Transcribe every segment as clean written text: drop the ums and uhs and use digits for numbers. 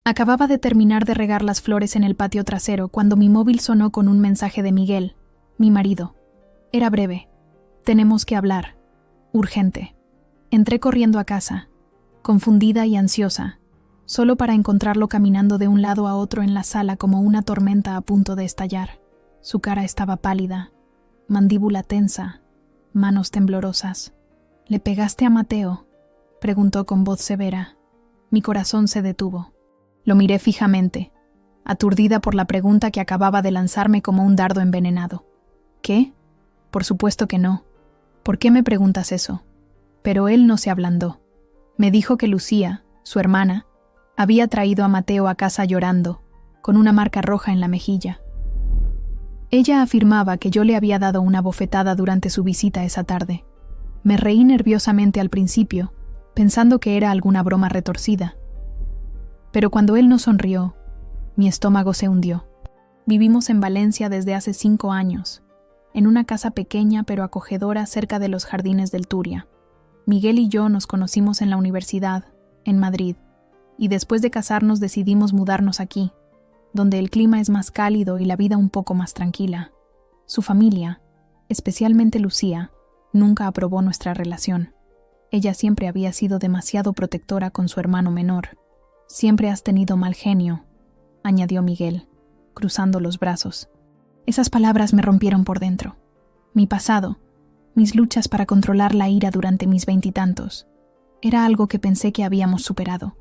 Acababa de terminar de regar las flores en el patio trasero cuando mi móvil sonó con un mensaje de Miguel, mi marido. Era breve. Tenemos que hablar. Urgente. Entré corriendo a casa, confundida y ansiosa, solo para encontrarlo caminando de un lado a otro en la sala como una tormenta a punto de estallar. Su cara estaba pálida, mandíbula tensa, manos temblorosas. ¿Le pegaste a Mateo?, preguntó con voz severa. Mi corazón se detuvo. Lo miré fijamente, aturdida por la pregunta que acababa de lanzarme como un dardo envenenado. ¿Qué? Por supuesto que no. ¿Por qué me preguntas eso? Pero él no se ablandó. Me dijo que Lucía, su hermana, había traído a Mateo a casa llorando, con una marca roja en la mejilla. Ella afirmaba que yo le había dado una bofetada durante su visita esa tarde. Me reí nerviosamente al principio, pensando que era alguna broma retorcida. Pero cuando él no sonrió, mi estómago se hundió. Vivimos en Valencia desde hace 5 años, en una casa pequeña pero acogedora cerca de los jardines del Turia. Miguel y yo nos conocimos en la universidad, en Madrid, y después de casarnos decidimos mudarnos aquí, donde el clima es más cálido y la vida un poco más tranquila. Su familia, especialmente Lucía, nunca aprobó nuestra relación. Ella siempre había sido demasiado protectora con su hermano menor. Siempre has tenido mal genio, añadió Miguel, cruzando los brazos. Esas palabras me rompieron por dentro. Mi pasado, mis luchas para controlar la ira durante mis 20 y tantos, era algo que pensé que habíamos superado.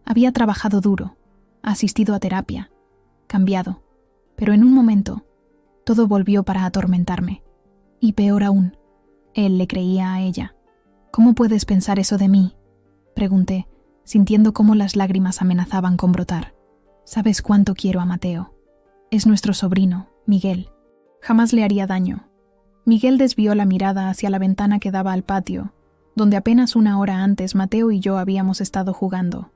Había trabajado duro, asistido a terapia, cambiado, pero en un momento, todo volvió para atormentarme. Y peor aún, él le creía a ella. ¿Cómo puedes pensar eso de mí?, pregunté, sintiendo cómo las lágrimas amenazaban con brotar. Sabes cuánto quiero a Mateo. Es nuestro sobrino, Miguel. Jamás le haría daño. Miguel desvió la mirada hacia la ventana que daba al patio, donde apenas 1 hora antes Mateo y yo habíamos estado jugando.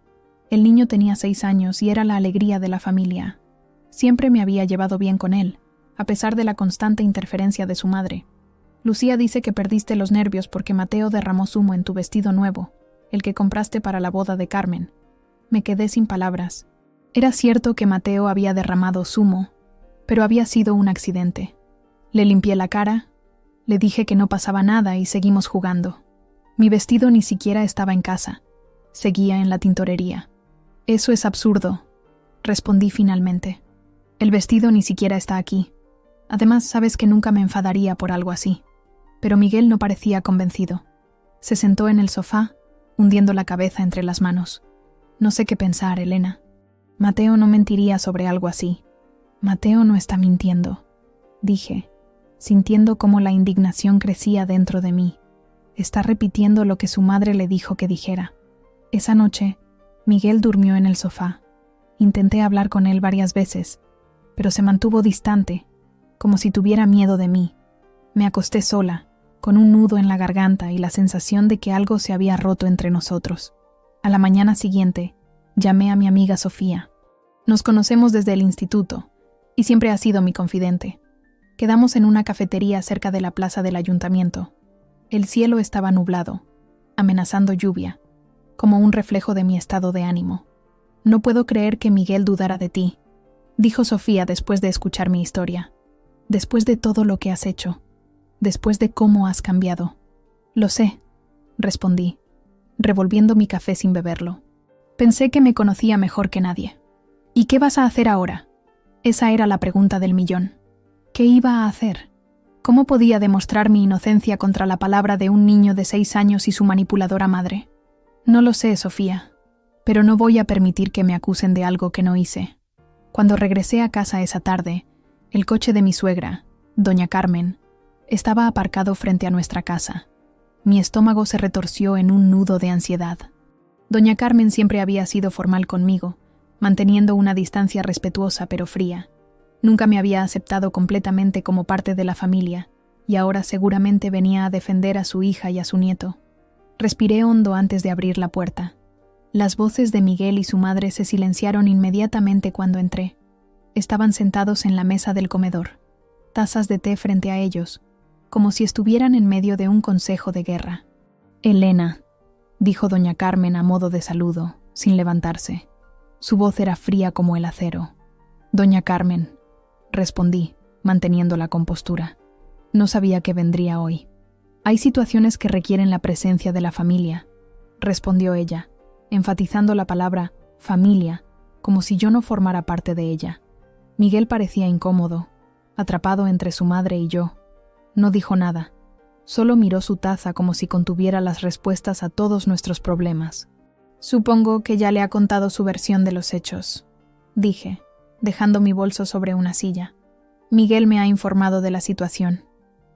El niño tenía 6 años y era la alegría de la familia. Siempre me había llevado bien con él, a pesar de la constante interferencia de su madre. Lucía dice que perdiste los nervios porque Mateo derramó zumo en tu vestido nuevo, el que compraste para la boda de Carmen. Me quedé sin palabras. Era cierto que Mateo había derramado zumo, pero había sido un accidente. Le limpié la cara, le dije que no pasaba nada y seguimos jugando. Mi vestido ni siquiera estaba en casa. Seguía en la tintorería. Eso es absurdo, respondí finalmente. El vestido ni siquiera está aquí. Además, sabes que nunca me enfadaría por algo así. Pero Miguel no parecía convencido. Se sentó en el sofá, hundiendo la cabeza entre las manos. No sé qué pensar, Elena. Mateo no mentiría sobre algo así. Mateo no está mintiendo, dije, sintiendo cómo la indignación crecía dentro de mí. Está repitiendo lo que su madre le dijo que dijera. Esa noche, Miguel durmió en el sofá. Intenté hablar con él varias veces, pero se mantuvo distante, como si tuviera miedo de mí. Me acosté sola, con un nudo en la garganta y la sensación de que algo se había roto entre nosotros. A la mañana siguiente, llamé a mi amiga Sofía. Nos conocemos desde el instituto, y siempre ha sido mi confidente. Quedamos en una cafetería cerca de la plaza del ayuntamiento. El cielo estaba nublado, amenazando lluvia, como un reflejo de mi estado de ánimo. No puedo creer que Miguel dudara de ti, dijo Sofía después de escuchar mi historia. Después de todo lo que has hecho. Después de cómo has cambiado. Lo sé, respondí, revolviendo mi café sin beberlo. Pensé que me conocía mejor que nadie. ¿Y qué vas a hacer ahora? Esa era la pregunta del millón. ¿Qué iba a hacer? ¿Cómo podía demostrar mi inocencia contra la palabra de un niño de 6 años y su manipuladora madre? No lo sé, Sofía, pero no voy a permitir que me acusen de algo que no hice. Cuando regresé a casa esa tarde, el coche de mi suegra, doña Carmen, estaba aparcado frente a nuestra casa. Mi estómago se retorció en un nudo de ansiedad. Doña Carmen siempre había sido formal conmigo, manteniendo una distancia respetuosa pero fría. Nunca me había aceptado completamente como parte de la familia, y ahora seguramente venía a defender a su hija y a su nieto. Respiré hondo antes de abrir la puerta. Las voces de Miguel y su madre se silenciaron inmediatamente cuando entré. Estaban sentados en la mesa del comedor, tazas de té frente a ellos, como si estuvieran en medio de un consejo de guerra. «Elena», dijo doña Carmen a modo de saludo, sin levantarse. Su voz era fría como el acero. «Doña Carmen», respondí, manteniendo la compostura. No sabía que vendría hoy. «Hay situaciones que requieren la presencia de la familia», respondió ella, enfatizando la palabra familia, como si yo no formara parte de ella. Miguel parecía incómodo, atrapado entre su madre y yo. No dijo nada. Solo miró su taza como si contuviera las respuestas a todos nuestros problemas. «Supongo que ya le ha contado su versión de los hechos», dije, dejando mi bolso sobre una silla. «Miguel me ha informado de la situación»,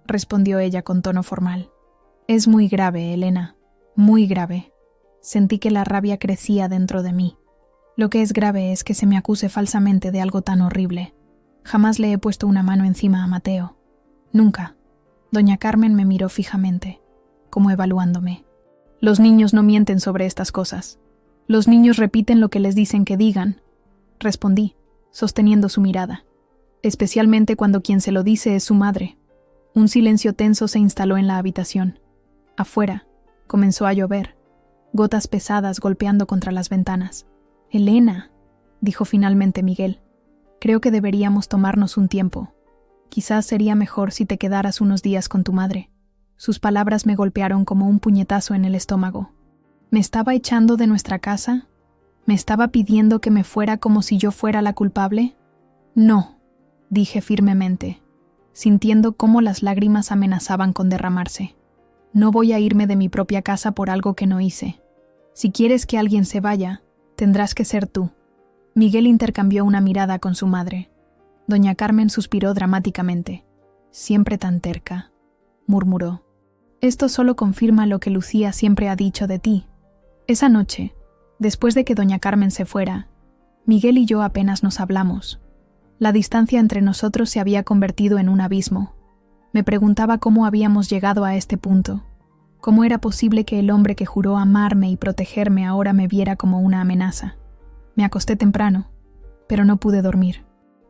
respondió ella con tono formal. «Es muy grave, Elena, muy grave». Sentí que la rabia crecía dentro de mí. Lo que es grave es que se me acuse falsamente de algo tan horrible. Jamás le he puesto una mano encima a Mateo. Nunca. Doña Carmen me miró fijamente, como evaluándome. «Los niños no mienten sobre estas cosas. Los niños repiten lo que les dicen que digan», respondí, sosteniendo su mirada. «Especialmente cuando quien se lo dice es su madre». Un silencio tenso se instaló en la habitación. Afuera, comenzó a llover, gotas pesadas golpeando contra las ventanas. «Elena», dijo finalmente Miguel, «creo que deberíamos tomarnos un tiempo. Quizás sería mejor si te quedaras unos días con tu madre». Sus palabras me golpearon como un puñetazo en el estómago. ¿Me estaba echando de nuestra casa? ¿Me estaba pidiendo que me fuera como si yo fuera la culpable? «No», dije firmemente, sintiendo cómo las lágrimas amenazaban con derramarse. «No voy a irme de mi propia casa por algo que no hice. Si quieres que alguien se vaya, tendrás que ser tú». Miguel intercambió una mirada con su madre. Doña Carmen suspiró dramáticamente. «Siempre tan terca», murmuró. «Esto solo confirma lo que Lucía siempre ha dicho de ti». Esa noche, después de que doña Carmen se fuera, Miguel y yo apenas nos hablamos. La distancia entre nosotros se había convertido en un abismo. Me preguntaba cómo habíamos llegado a este punto. ¿Cómo era posible que el hombre que juró amarme y protegerme ahora me viera como una amenaza? Me acosté temprano, pero no pude dormir.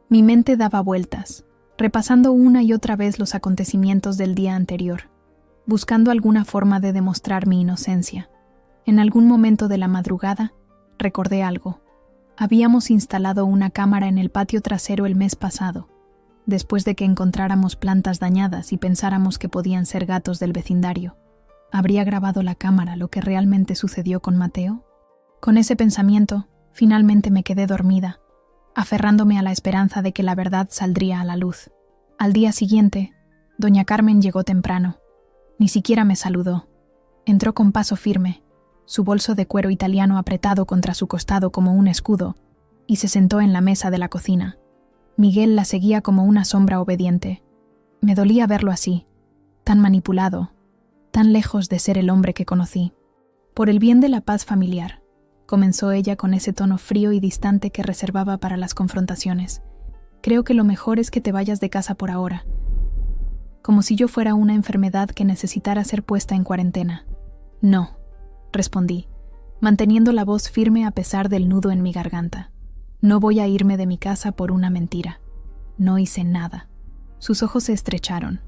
Mi mente daba vueltas, repasando una y otra vez los acontecimientos del día anterior, buscando alguna forma de demostrar mi inocencia. En algún momento de la madrugada, recordé algo. Habíamos instalado una cámara en el patio trasero el mes pasado, después de que encontráramos plantas dañadas y pensáramos que podían ser gatos del vecindario. ¿Habría grabado la cámara lo que realmente sucedió con Mateo? Con ese pensamiento, finalmente me quedé dormida, aferrándome a la esperanza de que la verdad saldría a la luz. Al día siguiente, doña Carmen llegó temprano. Ni siquiera me saludó. Entró con paso firme, su bolso de cuero italiano apretado contra su costado como un escudo, y se sentó en la mesa de la cocina. Miguel la seguía como una sombra obediente. Me dolía verlo así, tan manipulado, tan lejos de ser el hombre que conocí. «Por el bien de la paz familiar», comenzó ella con ese tono frío y distante que reservaba para las confrontaciones. «Creo que lo mejor es que te vayas de casa por ahora». Como si yo fuera una enfermedad que necesitara ser puesta en cuarentena. «No», respondí, manteniendo la voz firme a pesar del nudo en mi garganta. «No voy a irme de mi casa por una mentira. No hice nada». Sus ojos se estrecharon.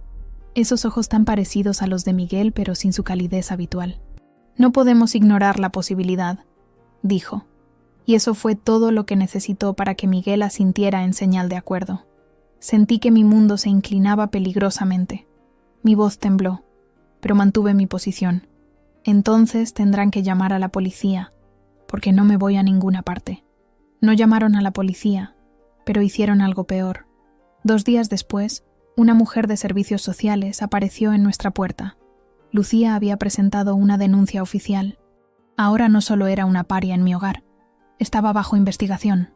Esos ojos tan parecidos a los de Miguel, pero sin su calidez habitual. «No podemos ignorar la posibilidad», dijo. Y eso fue todo lo que necesitó para que Miguel asintiera en señal de acuerdo. Sentí que mi mundo se inclinaba peligrosamente. Mi voz tembló, pero mantuve mi posición. «Entonces tendrán que llamar a la policía, porque no me voy a ninguna parte». No llamaron a la policía, pero hicieron algo peor. 2 días después, una mujer de servicios sociales apareció en nuestra puerta. Lucía había presentado una denuncia oficial. Ahora no solo era una paria en mi hogar, estaba bajo investigación.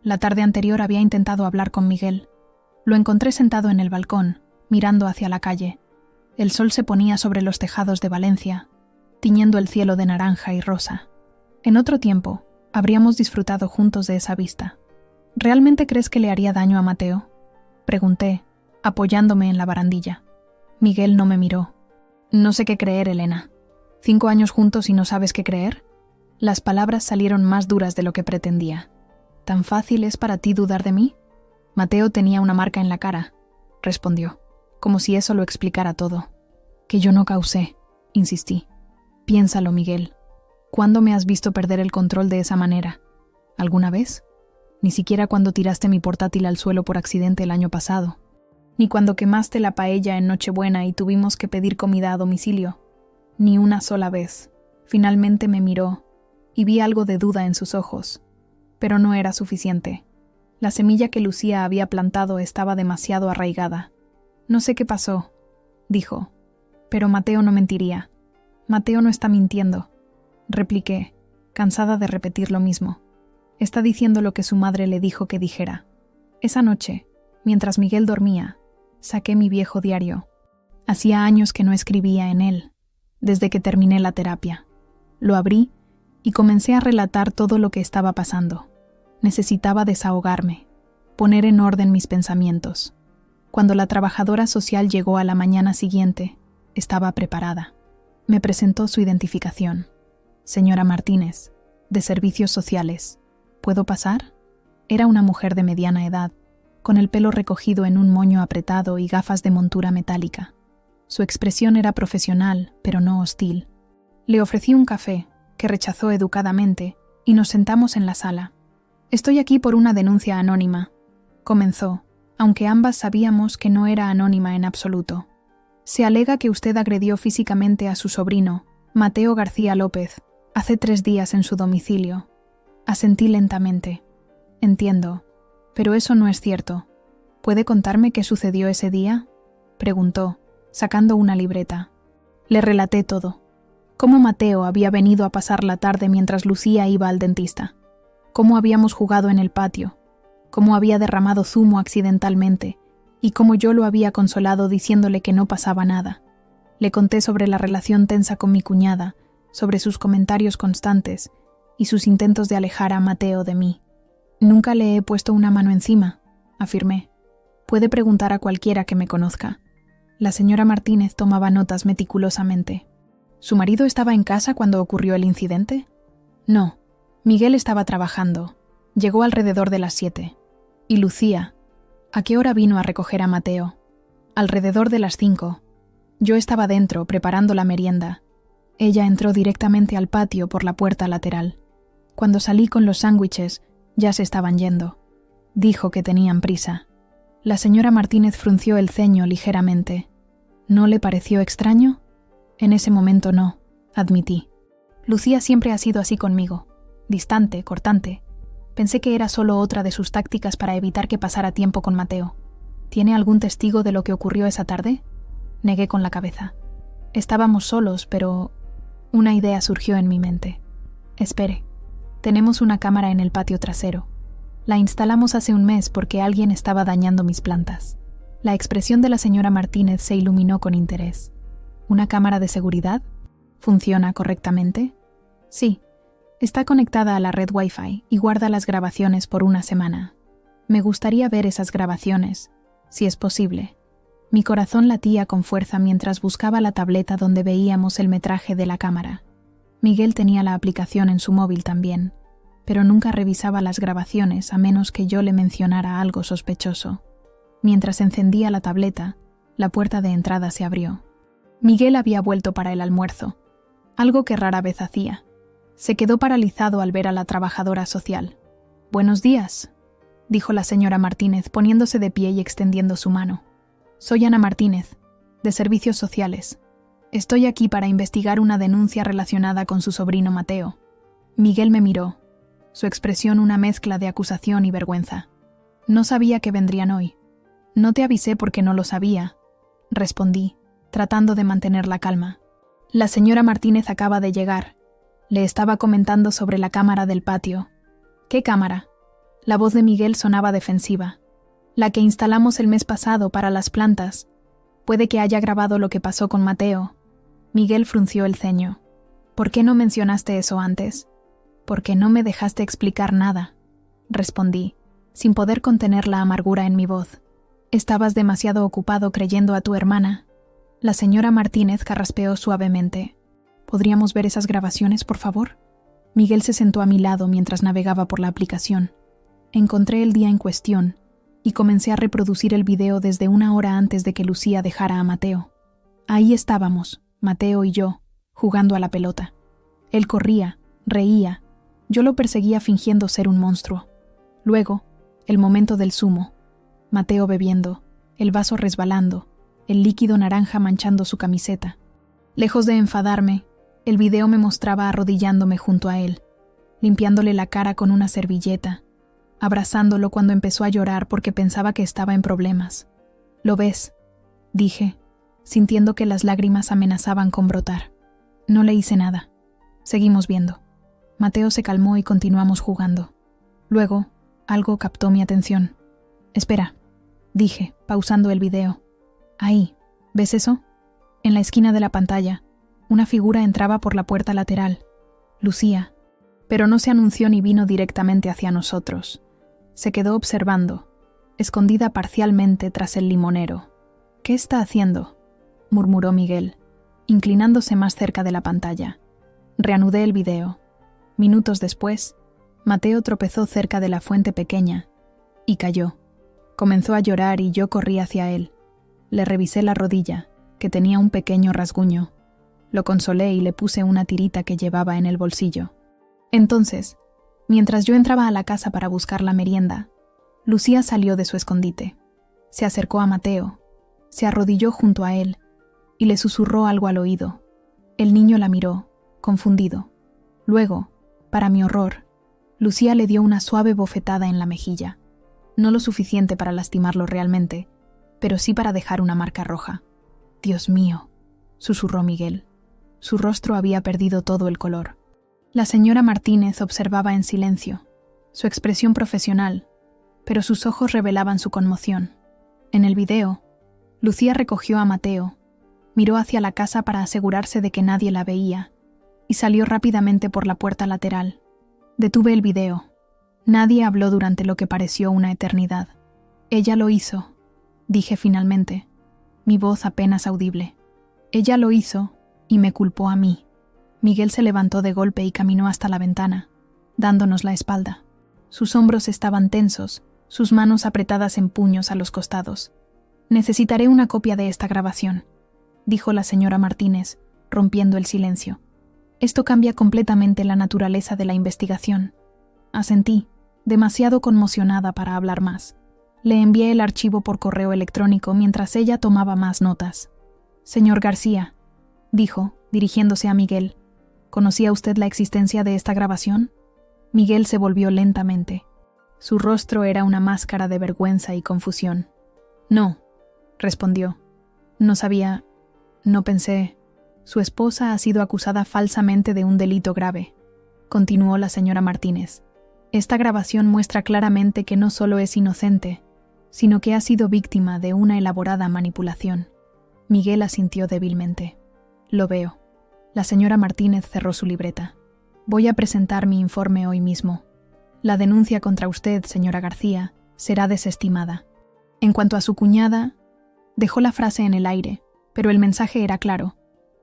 La tarde anterior había intentado hablar con Miguel. Lo encontré sentado en el balcón, mirando hacia la calle. El sol se ponía sobre los tejados de Valencia, tiñendo el cielo de naranja y rosa. En otro tiempo, habríamos disfrutado juntos de esa vista. ¿Realmente crees que le haría daño a Mateo?, pregunté, apoyándome en la barandilla. Miguel no me miró. «No sé qué creer, Elena. 5 años juntos y no sabes qué creer». Las palabras salieron más duras de lo que pretendía. «¿Tan fácil es para ti dudar de mí?». «Mateo tenía una marca en la cara», respondió, como si eso lo explicara todo. «Que yo no causé», insistí. «Piénsalo, Miguel. ¿Cuándo me has visto perder el control de esa manera? ¿Alguna vez? Ni siquiera cuando tiraste mi portátil al suelo por accidente el año pasado. Ni cuando quemaste la paella en Nochebuena y tuvimos que pedir comida a domicilio. Ni una sola vez. Finalmente me miró, y vi algo de duda en sus ojos. Pero no era suficiente. La semilla que Lucía había plantado estaba demasiado arraigada. No sé qué pasó, dijo. Pero Mateo no mentiría. Mateo no está mintiendo, repliqué, cansada de repetir lo mismo. Está diciendo lo que su madre le dijo que dijera. Esa noche, mientras Miguel dormía, saqué mi viejo diario. Hacía años que no escribía en él, desde que terminé la terapia. Lo abrí y comencé a relatar todo lo que estaba pasando. Necesitaba desahogarme, poner en orden mis pensamientos. Cuando la trabajadora social llegó a la mañana siguiente, estaba preparada. Me presentó su identificación. Señora Martínez, de Servicios Sociales. ¿Puedo pasar? Era una mujer de mediana edad, con el pelo recogido en un moño apretado y gafas de montura metálica. Su expresión era profesional, pero no hostil. Le ofrecí un café, que rechazó educadamente, y nos sentamos en la sala. Estoy aquí por una denuncia anónima, comenzó, aunque ambas sabíamos que no era anónima en absoluto. Se alega que usted agredió físicamente a su sobrino, Mateo García López, hace 3 días en su domicilio. Asentí lentamente. Entiendo, pero eso no es cierto. ¿Puede contarme qué sucedió ese día? Preguntó, sacando una libreta. Le relaté todo. Cómo Mateo había venido a pasar la tarde mientras Lucía iba al dentista. Cómo habíamos jugado en el patio. Cómo había derramado zumo accidentalmente y cómo yo lo había consolado diciéndole que no pasaba nada. Le conté sobre la relación tensa con mi cuñada, sobre sus comentarios constantes y sus intentos de alejar a Mateo de mí. Nunca le he puesto una mano encima, afirmé. Puede preguntar a cualquiera que me conozca. La señora Martínez tomaba notas meticulosamente. ¿Su marido estaba en casa cuando ocurrió el incidente? No. Miguel estaba trabajando. Llegó alrededor de las 7. ¿Y Lucía? ¿A qué hora vino a recoger a Mateo? Alrededor de las 5. Yo estaba dentro, preparando la merienda. Ella entró directamente al patio por la puerta lateral. Cuando salí con los sándwiches, ya se estaban yendo. Dijo que tenían prisa. La señora Martínez frunció el ceño ligeramente. ¿No le pareció extraño? En ese momento no, admití. Lucía siempre ha sido así conmigo. Distante, cortante. Pensé que era solo otra de sus tácticas para evitar que pasara tiempo con Mateo. ¿Tiene algún testigo de lo que ocurrió esa tarde? Negué con la cabeza. Estábamos solos, pero una idea surgió en mi mente. Espere. Tenemos una cámara en el patio trasero. La instalamos hace un mes porque alguien estaba dañando mis plantas. La expresión de la señora Martínez se iluminó con interés. ¿Una cámara de seguridad? ¿Funciona correctamente? Sí. Está conectada a la red Wi-Fi y guarda las grabaciones por una semana. Me gustaría ver esas grabaciones, si es posible. Mi corazón latía con fuerza mientras buscaba la tableta donde veíamos el metraje de la cámara. Miguel tenía la aplicación en su móvil también, pero nunca revisaba las grabaciones a menos que yo le mencionara algo sospechoso. Mientras encendía la tableta, la puerta de entrada se abrió. Miguel había vuelto para el almuerzo, algo que rara vez hacía. Se quedó paralizado al ver a la trabajadora social. «Buenos días», dijo la señora Martínez, poniéndose de pie y extendiendo su mano. «Soy Ana Martínez, de Servicios Sociales. Estoy aquí para investigar una denuncia relacionada con su sobrino Mateo». Miguel me miró, su expresión una mezcla de acusación y vergüenza. «No sabía que vendrían hoy». «No te avisé porque no lo sabía», respondí, tratando de mantener la calma. «La señora Martínez acaba de llegar. Le estaba comentando sobre la cámara del patio». «¿Qué cámara?» La voz de Miguel sonaba defensiva. «La que instalamos el mes pasado para las plantas. Puede que haya grabado lo que pasó con Mateo». Miguel frunció el ceño. «¿Por qué no mencionaste eso antes?» «Porque no me dejaste explicar nada», respondí, sin poder contener la amargura en mi voz. «Estabas demasiado ocupado creyendo a tu hermana». La señora Martínez carraspeó suavemente. «¿Podríamos ver esas grabaciones, por favor?» Miguel se sentó a mi lado mientras navegaba por la aplicación. Encontré el día en cuestión y comencé a reproducir el video desde 1 hora antes de que Lucía dejara a Mateo. Ahí estábamos, Mateo y yo, jugando a la pelota. Él corría, reía, Yo lo perseguía fingiendo ser un monstruo. Luego, el momento del zumo. Mateo bebiendo, el vaso resbalando, el líquido naranja manchando su camiseta. Lejos de enfadarme, el video me mostraba arrodillándome junto a él, limpiándole la cara con una servilleta, abrazándolo cuando empezó a llorar porque pensaba que estaba en problemas. «¿Lo ves?», dije, sintiendo que las lágrimas amenazaban con brotar. No le hice nada. Seguimos viendo. Mateo se calmó y continuamos jugando. Luego, algo captó mi atención. «Espera», dije, pausando el video. «Ahí, ¿ves eso?». En la esquina de la pantalla, una figura entraba por la puerta lateral. Lucía. Pero no se anunció ni vino directamente hacia nosotros. Se quedó observando, escondida parcialmente tras el limonero. «¿Qué está haciendo?», murmuró Miguel, inclinándose más cerca de la pantalla. Reanudé el video. Minutos después, Mateo tropezó cerca de la fuente pequeña y cayó. Comenzó a llorar y yo corrí hacia él. Le revisé la rodilla, que tenía un pequeño rasguño. Lo consolé y le puse una tirita que llevaba en el bolsillo. Entonces, mientras yo entraba a la casa para buscar la merienda, Lucía salió de su escondite. Se acercó a Mateo, se arrodilló junto a él y le susurró algo al oído. El niño la miró, confundido. Luego, para mi horror, Lucía le dio una suave bofetada en la mejilla. No lo suficiente para lastimarlo realmente, pero sí para dejar una marca roja. «Dios mío», susurró Miguel. Su rostro había perdido todo el color. La señora Martínez observaba en silencio, su expresión profesional, pero sus ojos revelaban su conmoción. En el video, Lucía recogió a Mateo, miró hacia la casa para asegurarse de que nadie la veía, y salió rápidamente por la puerta lateral. Detuve el video. Nadie habló durante lo que pareció una eternidad. «Ella lo hizo», dije finalmente, mi voz apenas audible. «Ella lo hizo y me culpó a mí». Miguel se levantó de golpe y caminó hasta la ventana, dándonos la espalda. Sus hombros estaban tensos, sus manos apretadas en puños a los costados. «Necesitaré una copia de esta grabación», dijo la señora Martínez, rompiendo el silencio. «Esto cambia completamente la naturaleza de la investigación». Asentí, demasiado conmocionada para hablar más. Le envié el archivo por correo electrónico mientras ella tomaba más notas. «Señor García», dijo, dirigiéndose a Miguel, ¿conocía usted la existencia de esta grabación? Miguel se volvió lentamente. Su rostro era una máscara de vergüenza y confusión. «No», respondió. «No sabía, no pensé. Su esposa ha sido acusada falsamente de un delito grave», continuó la señora Martínez. «Esta grabación muestra claramente que no solo es inocente, sino que ha sido víctima de una elaborada manipulación». Miguel asintió débilmente. «Lo veo». La señora Martínez cerró su libreta. «Voy a presentar mi informe hoy mismo. La denuncia contra usted, señora García, será desestimada. En cuanto a su cuñada», dejó la frase en el aire, pero el mensaje era claro.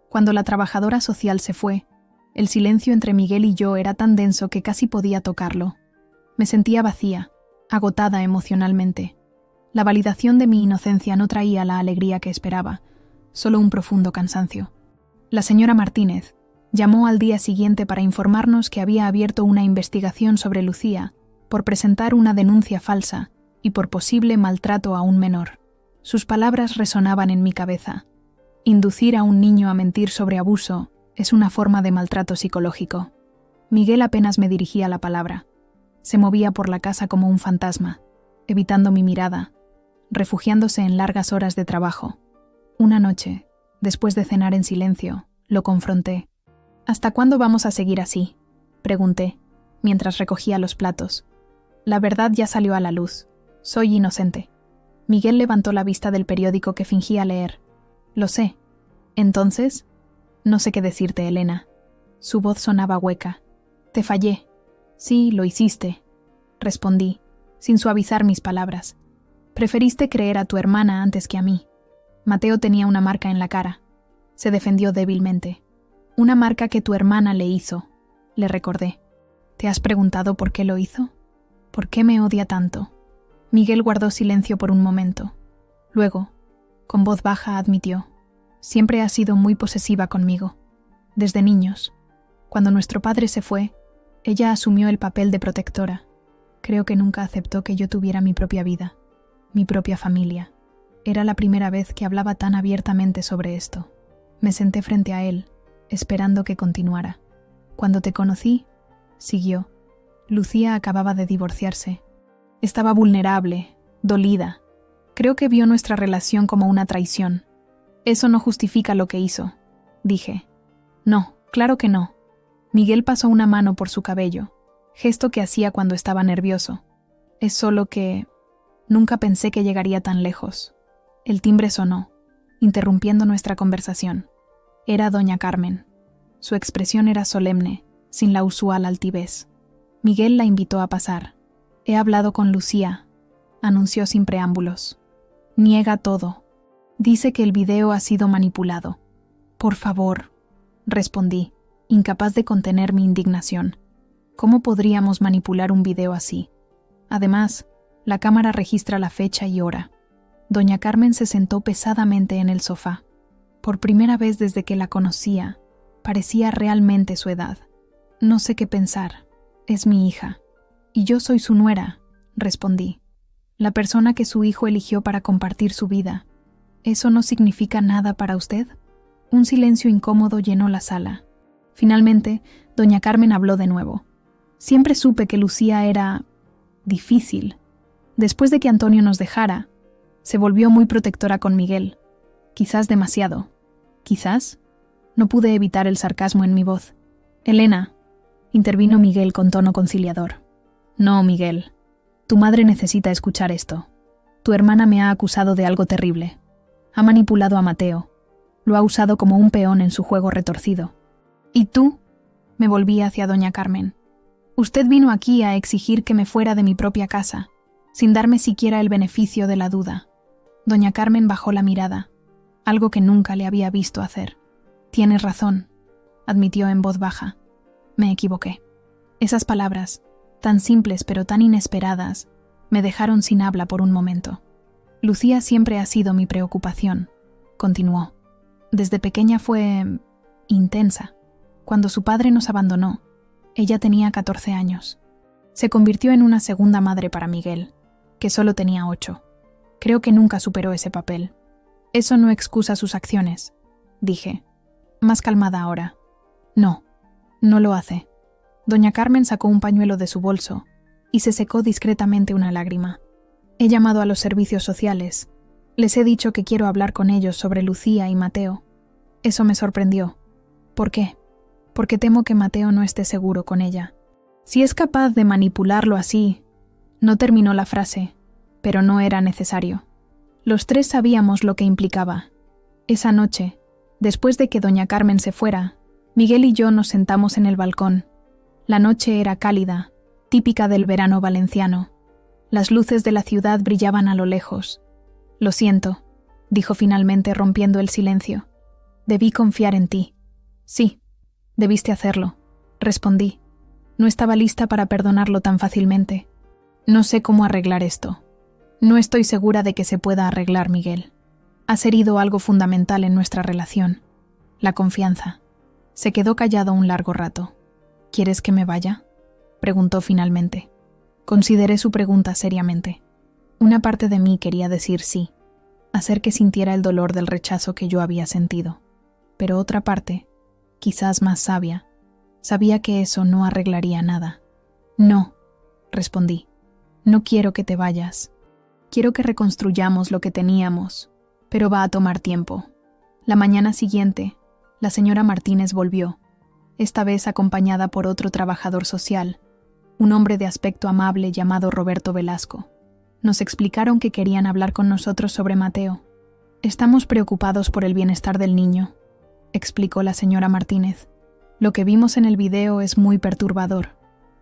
Cuando la trabajadora social se fue, el silencio entre Miguel y yo era tan denso que casi podía tocarlo. Me sentía vacía, agotada emocionalmente. La validación de mi inocencia no traía la alegría que esperaba, solo un profundo cansancio. La señora Martínez llamó al día siguiente para informarnos que había abierto una investigación sobre Lucía por presentar una denuncia falsa y por posible maltrato a un menor. Sus palabras resonaban en mi cabeza. Inducir a un niño a mentir sobre abuso es una forma de maltrato psicológico. Miguel apenas me dirigía la palabra. Se movía por la casa como un fantasma, evitando mi mirada, refugiándose en largas horas de trabajo. Una noche, después de cenar en silencio, lo confronté. «¿Hasta cuándo vamos a seguir así?», pregunté, mientras recogía los platos. «La verdad ya salió a la luz. Soy inocente». Miguel levantó la vista del periódico que fingía leer. «Lo sé. Entonces...». «No sé qué decirte, Elena». Su voz sonaba hueca. «Te fallé». «Sí, lo hiciste», respondí, sin suavizar mis palabras. «Preferiste creer a tu hermana antes que a mí». Mateo tenía una marca en la cara. Se defendió débilmente. «Una marca que tu hermana le hizo», le recordé. «¿Te has preguntado por qué lo hizo? ¿Por qué me odia tanto?». Miguel guardó silencio por un momento. Luego, con voz baja, admitió: «Siempre ha sido muy posesiva conmigo. Desde niños. Cuando nuestro padre se fue, Ella asumió el papel de protectora. Creo que nunca aceptó que yo tuviera mi propia vida, mi propia familia. Era la primera vez que hablaba tan abiertamente sobre esto. Me senté frente a él, esperando que continuara. Cuando te conocí, siguió. Lucía acababa de divorciarse. Estaba vulnerable, dolida. Creo que vio nuestra relación como una traición. Eso no justifica lo que hizo, dije. No, claro que no. Miguel pasó una mano por su cabello, gesto que hacía cuando estaba nervioso. Es solo que nunca pensé que llegaría tan lejos. El timbre sonó, interrumpiendo nuestra conversación. Era doña Carmen. Su expresión era solemne, sin la usual altivez. Miguel la invitó a pasar. He hablado con Lucía, anunció sin preámbulos. Niega todo. Dice que el video ha sido manipulado. Por favor, respondí, incapaz de contener mi indignación. ¿Cómo podríamos manipular un video así? Además, la cámara registra la fecha y hora. Doña Carmen se sentó pesadamente en el sofá. Por primera vez desde que la conocía, parecía realmente su edad. No sé qué pensar. Es mi hija. Y yo soy su nuera, respondí. La persona que su hijo eligió para compartir su vida. ¿Eso no significa nada para usted? Un silencio incómodo llenó la sala. Finalmente, doña Carmen habló de nuevo. Siempre supe que Lucía era difícil. Después de que Antonio nos dejara, se volvió muy protectora con Miguel. Quizás demasiado. ¿Quizás? No pude evitar el sarcasmo en mi voz. Elena, intervino Miguel con tono conciliador. No, Miguel. Tu madre necesita escuchar esto. Tu hermana me ha acusado de algo terrible. Ha manipulado a Mateo. Lo ha usado como un peón en su juego retorcido. ¿Y tú? Me volví hacia doña Carmen. Usted vino aquí a exigir que me fuera de mi propia casa, sin darme siquiera el beneficio de la duda. Doña Carmen bajó la mirada, algo que nunca le había visto hacer. Tienes razón, admitió en voz baja. Me equivoqué. Esas palabras, tan simples pero tan inesperadas, me dejaron sin habla por un momento. Lucía siempre ha sido mi preocupación, continuó. Desde pequeña fue intensa. Cuando su padre nos abandonó, ella tenía 14 años. Se convirtió en una segunda madre para Miguel, que solo tenía 8. Creo que nunca superó ese papel. Eso no excusa sus acciones, dije, más calmada ahora. No, no lo hace. Doña Carmen sacó un pañuelo de su bolso y se secó discretamente una lágrima. He llamado a los servicios sociales. Les he dicho que quiero hablar con ellos sobre Lucía y Mateo. Eso me sorprendió. ¿Por qué? Porque temo que Mateo no esté seguro con ella. Si es capaz de manipularlo así... No terminó la frase, pero no era necesario. Los tres sabíamos lo que implicaba. Esa noche, después de que doña Carmen se fuera, Miguel y yo nos sentamos en el balcón. La noche era cálida, típica del verano valenciano. Las luces de la ciudad brillaban a lo lejos. Lo siento, dijo finalmente rompiendo el silencio. Debí confiar en ti. Sí, debiste hacerlo, respondí. No estaba lista para perdonarlo tan fácilmente. No sé cómo arreglar esto. No estoy segura de que se pueda arreglar, Miguel. Has herido algo fundamental en nuestra relación. La confianza. Se quedó callado un largo rato. ¿Quieres que me vaya?, preguntó finalmente. Consideré su pregunta seriamente. Una parte de mí quería decir sí, hacer que sintiera el dolor del rechazo que yo había sentido. Pero otra parte, quizás más sabia, sabía que eso no arreglaría nada. No, respondí. No quiero que te vayas. Quiero que reconstruyamos lo que teníamos, pero va a tomar tiempo. La mañana siguiente, la señora Martínez volvió, esta vez acompañada por otro trabajador social, un hombre de aspecto amable llamado Roberto Velasco. Nos explicaron que querían hablar con nosotros sobre Mateo. Estamos preocupados por el bienestar del niño, explicó la señora Martínez. Lo que vimos en el video es muy perturbador.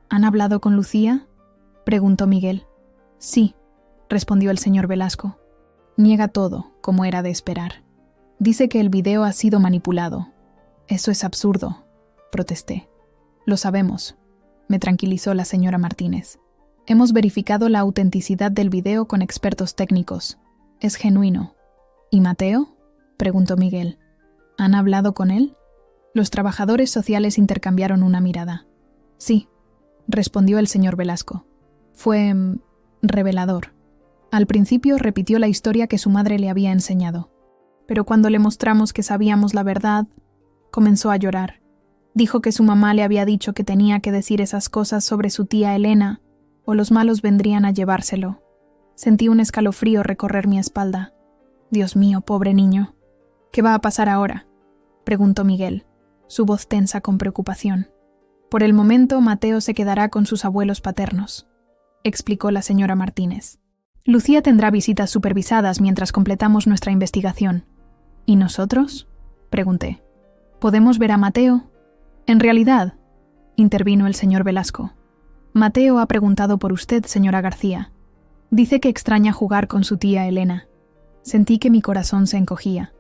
¿Han hablado con Lucía?, preguntó Miguel. Sí, respondió el señor Velasco. Niega todo, como era de esperar. Dice que el video ha sido manipulado. Eso es absurdo, protesté. Lo sabemos, me tranquilizó la señora Martínez. Hemos verificado la autenticidad del video con expertos técnicos. Es genuino. ¿Y Mateo?, preguntó Miguel. ¿Han hablado con él? Los trabajadores sociales intercambiaron una mirada. Sí, respondió el señor Velasco. Fue revelador. Al principio repitió la historia que su madre le había enseñado, pero cuando le mostramos que sabíamos la verdad, comenzó a llorar. Dijo que su mamá le había dicho que tenía que decir esas cosas sobre su tía Elena, o los malos vendrían a llevárselo. Sentí un escalofrío recorrer mi espalda. Dios mío, pobre niño. ¿Qué va a pasar ahora?, preguntó Miguel, su voz tensa con preocupación. Por el momento, Mateo se quedará con sus abuelos paternos, explicó la señora Martínez. Lucía tendrá visitas supervisadas mientras completamos nuestra investigación. ¿Y nosotros?, pregunté. ¿Podemos ver a Mateo? En realidad, intervino el señor Velasco. Mateo ha preguntado por usted, señora García. Dice que extraña jugar con su tía Elena. Sentí que mi corazón se encogía.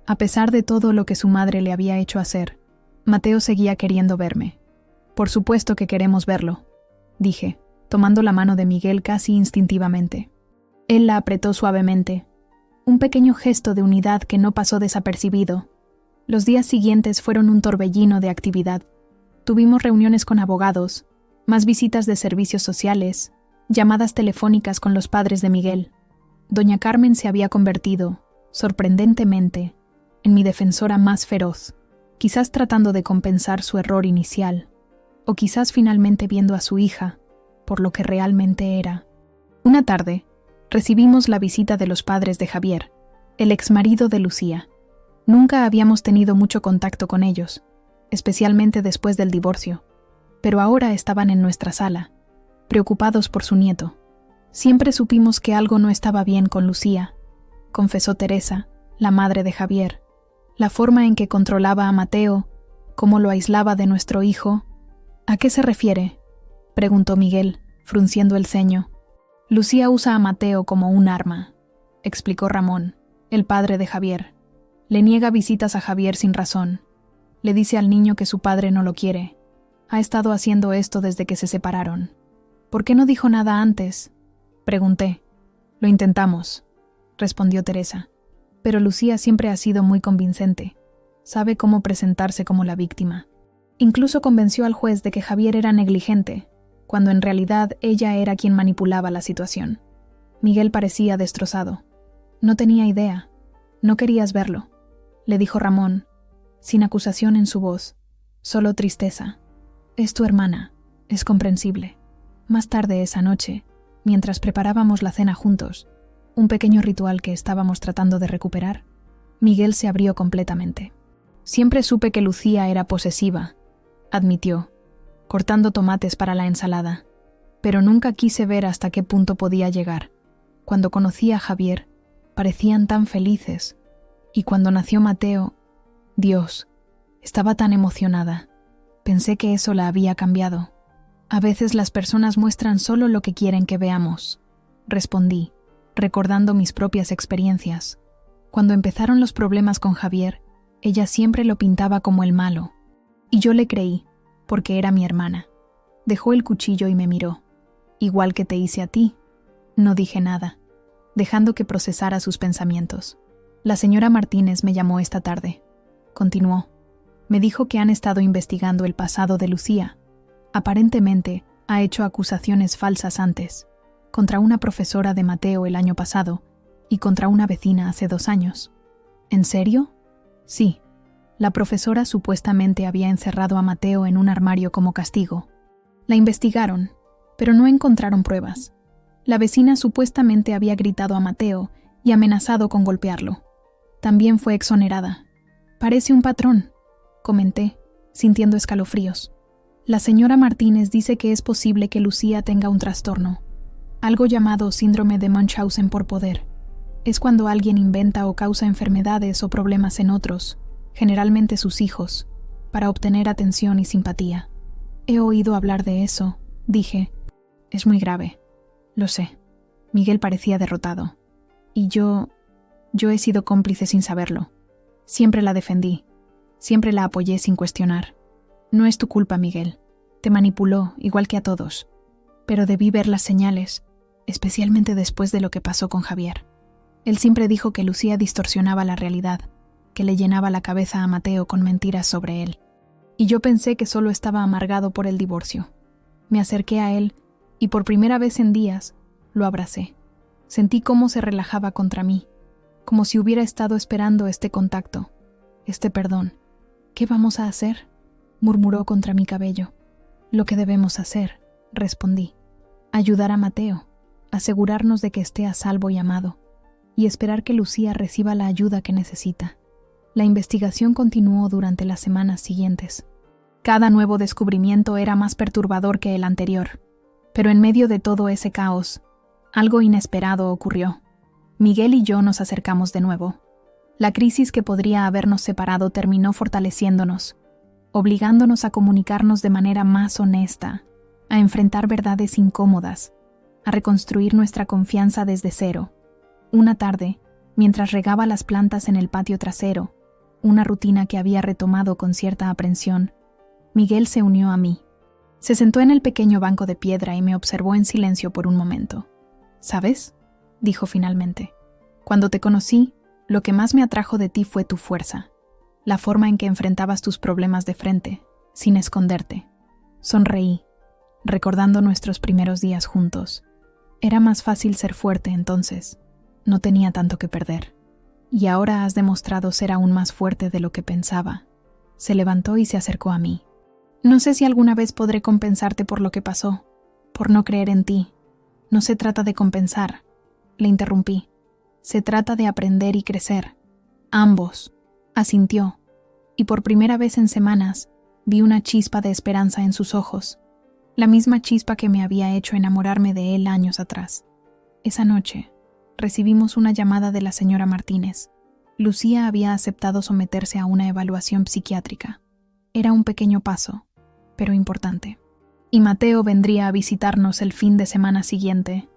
A pesar de todo lo que su madre le había hecho hacer, Mateo seguía queriendo verme. Por supuesto que queremos verlo, dije, tomando la mano de Miguel casi instintivamente. Él la apretó suavemente. Un pequeño gesto de unidad que no pasó desapercibido. Los días siguientes fueron un torbellino de actividad. Tuvimos reuniones con abogados, más visitas de servicios sociales, llamadas telefónicas con los padres de Miguel. Doña Carmen se había convertido, sorprendentemente, en mi defensora más feroz, quizás tratando de compensar su error inicial, o quizás finalmente viendo a su hija por lo que realmente era. Una tarde, recibimos la visita de los padres de Javier, el exmarido de Lucía. Nunca habíamos tenido mucho contacto con ellos, especialmente después del divorcio, pero ahora estaban en nuestra sala, preocupados por su nieto. Siempre supimos que algo no estaba bien con Lucía, confesó Teresa, la madre de Javier. La forma en que controlaba a Mateo, cómo lo aislaba de nuestro hijo. ¿A qué se refiere?, preguntó Miguel, frunciendo el ceño. Lucía usa a Mateo como un arma, explicó Ramón, el padre de Javier. Le niega visitas a Javier sin razón. Le dice al niño que su padre no lo quiere. Ha estado haciendo esto desde que se separaron. ¿Por qué no dijo nada antes?, pregunté. Lo intentamos, respondió Teresa. Pero Lucía siempre ha sido muy convincente. Sabe cómo presentarse como la víctima. Incluso convenció al juez de que Javier era negligente, cuando en realidad ella era quien manipulaba la situación. Miguel parecía destrozado. No tenía idea. No querías verlo, le dijo Ramón, sin acusación en su voz, solo tristeza. Es tu hermana, es comprensible. Más tarde esa noche, mientras preparábamos la cena juntos, un pequeño ritual que estábamos tratando de recuperar, Miguel se abrió completamente. Siempre supe que Lucía era posesiva, admitió, cortando tomates para la ensalada, pero nunca quise ver hasta qué punto podía llegar. Cuando conocí a Javier, parecían tan felices, y cuando nació Mateo, Dios, estaba tan emocionada. Pensé que eso la había cambiado. A veces las personas muestran solo lo que quieren que veamos, respondí, recordando mis propias experiencias. Cuando empezaron los problemas con Javier, ella siempre lo pintaba como el malo, y yo le creí, porque era mi hermana. Dejó el cuchillo y me miró. Igual que te hice a ti. No dije nada, dejando que procesara sus pensamientos. La señora Martínez me llamó esta tarde. Continuó. Me dijo que han estado investigando el pasado de Lucía. Aparentemente, ha hecho acusaciones falsas antes, contra una profesora de Mateo el año pasado y contra una vecina hace 2 años. ¿En serio? Sí. La profesora supuestamente había encerrado a Mateo en un armario como castigo. La investigaron, pero no encontraron pruebas. La vecina supuestamente había gritado a Mateo y amenazado con golpearlo. También fue exonerada. Parece un patrón, comenté, sintiendo escalofríos. La señora Martínez dice que es posible que Lucía tenga un trastorno, algo llamado síndrome de Munchausen por poder. Es cuando alguien inventa o causa enfermedades o problemas en otros, generalmente sus hijos, para obtener atención y simpatía. He oído hablar de eso, dije. Es muy grave. Lo sé. Miguel parecía derrotado. Y yo he sido cómplice sin saberlo. Siempre la defendí. Siempre la apoyé sin cuestionar. No es tu culpa, Miguel. Te manipuló, igual que a todos. Pero debí ver las señales, especialmente después de lo que pasó con Javier. Él siempre dijo que Lucía distorsionaba la realidad, que le llenaba la cabeza a Mateo con mentiras sobre él. Y yo pensé que solo estaba amargado por el divorcio. Me acerqué a él y por primera vez en días lo abracé. Sentí cómo se relajaba contra mí, como si hubiera estado esperando este contacto, este perdón. «¿Qué vamos a hacer?», murmuró contra mi cabello. «Lo que debemos hacer», respondí. «Ayudar a Mateo, asegurarnos de que esté a salvo y amado, y esperar que Lucía reciba la ayuda que necesita». La investigación continuó durante las semanas siguientes. Cada nuevo descubrimiento era más perturbador que el anterior, pero en medio de todo ese caos, algo inesperado ocurrió. Miguel y yo nos acercamos de nuevo. La crisis que podría habernos separado terminó fortaleciéndonos, obligándonos a comunicarnos de manera más honesta, a enfrentar verdades incómodas, a reconstruir nuestra confianza desde cero. Una tarde, mientras regaba las plantas en el patio trasero, una rutina que había retomado con cierta aprensión, Miguel se unió a mí. Se sentó en el pequeño banco de piedra y me observó en silencio por un momento. «¿Sabes?», dijo finalmente. «Cuando te conocí, lo que más me atrajo de ti fue tu fuerza, la forma en que enfrentabas tus problemas de frente, sin esconderte». Sonreí, recordando nuestros primeros días juntos. Era más fácil ser fuerte entonces. No tenía tanto que perder. «Y ahora has demostrado ser aún más fuerte de lo que pensaba». Se levantó y se acercó a mí. «No sé si alguna vez podré compensarte por lo que pasó, por no creer en ti. No se trata de compensar», le interrumpí. «Se trata de aprender y crecer». «Ambos», asintió, y por primera vez en semanas vi una chispa de esperanza en sus ojos, la misma chispa que me había hecho enamorarme de él años atrás. Esa noche recibimos una llamada de la señora Martínez. Lucía había aceptado someterse a una evaluación psiquiátrica. Era un pequeño paso, pero importante. Y Mateo vendría a visitarnos el fin de semana siguiente.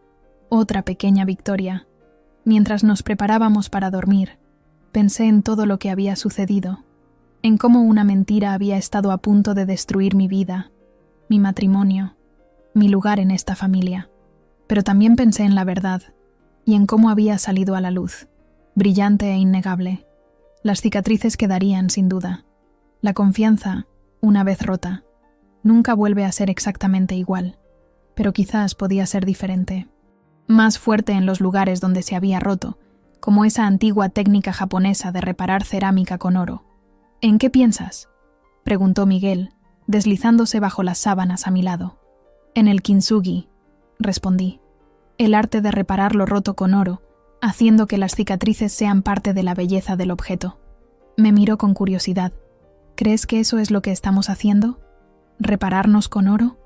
Otra pequeña victoria. Mientras nos preparábamos para dormir, pensé en todo lo que había sucedido, en cómo una mentira había estado a punto de destruir mi vida, mi matrimonio, mi lugar en esta familia. Pero también pensé en la verdad, y en cómo había salido a la luz, brillante e innegable. Las cicatrices quedarían, sin duda. La confianza, una vez rota, nunca vuelve a ser exactamente igual, pero quizás podía ser diferente. Más fuerte en los lugares donde se había roto, como esa antigua técnica japonesa de reparar cerámica con oro. «¿En qué piensas?», preguntó Miguel, deslizándose bajo las sábanas a mi lado. «En el kintsugi», respondí. «El arte de reparar lo roto con oro, haciendo que las cicatrices sean parte de la belleza del objeto». Me miró con curiosidad. «¿Crees que eso es lo que estamos haciendo? ¿Repararnos con oro?».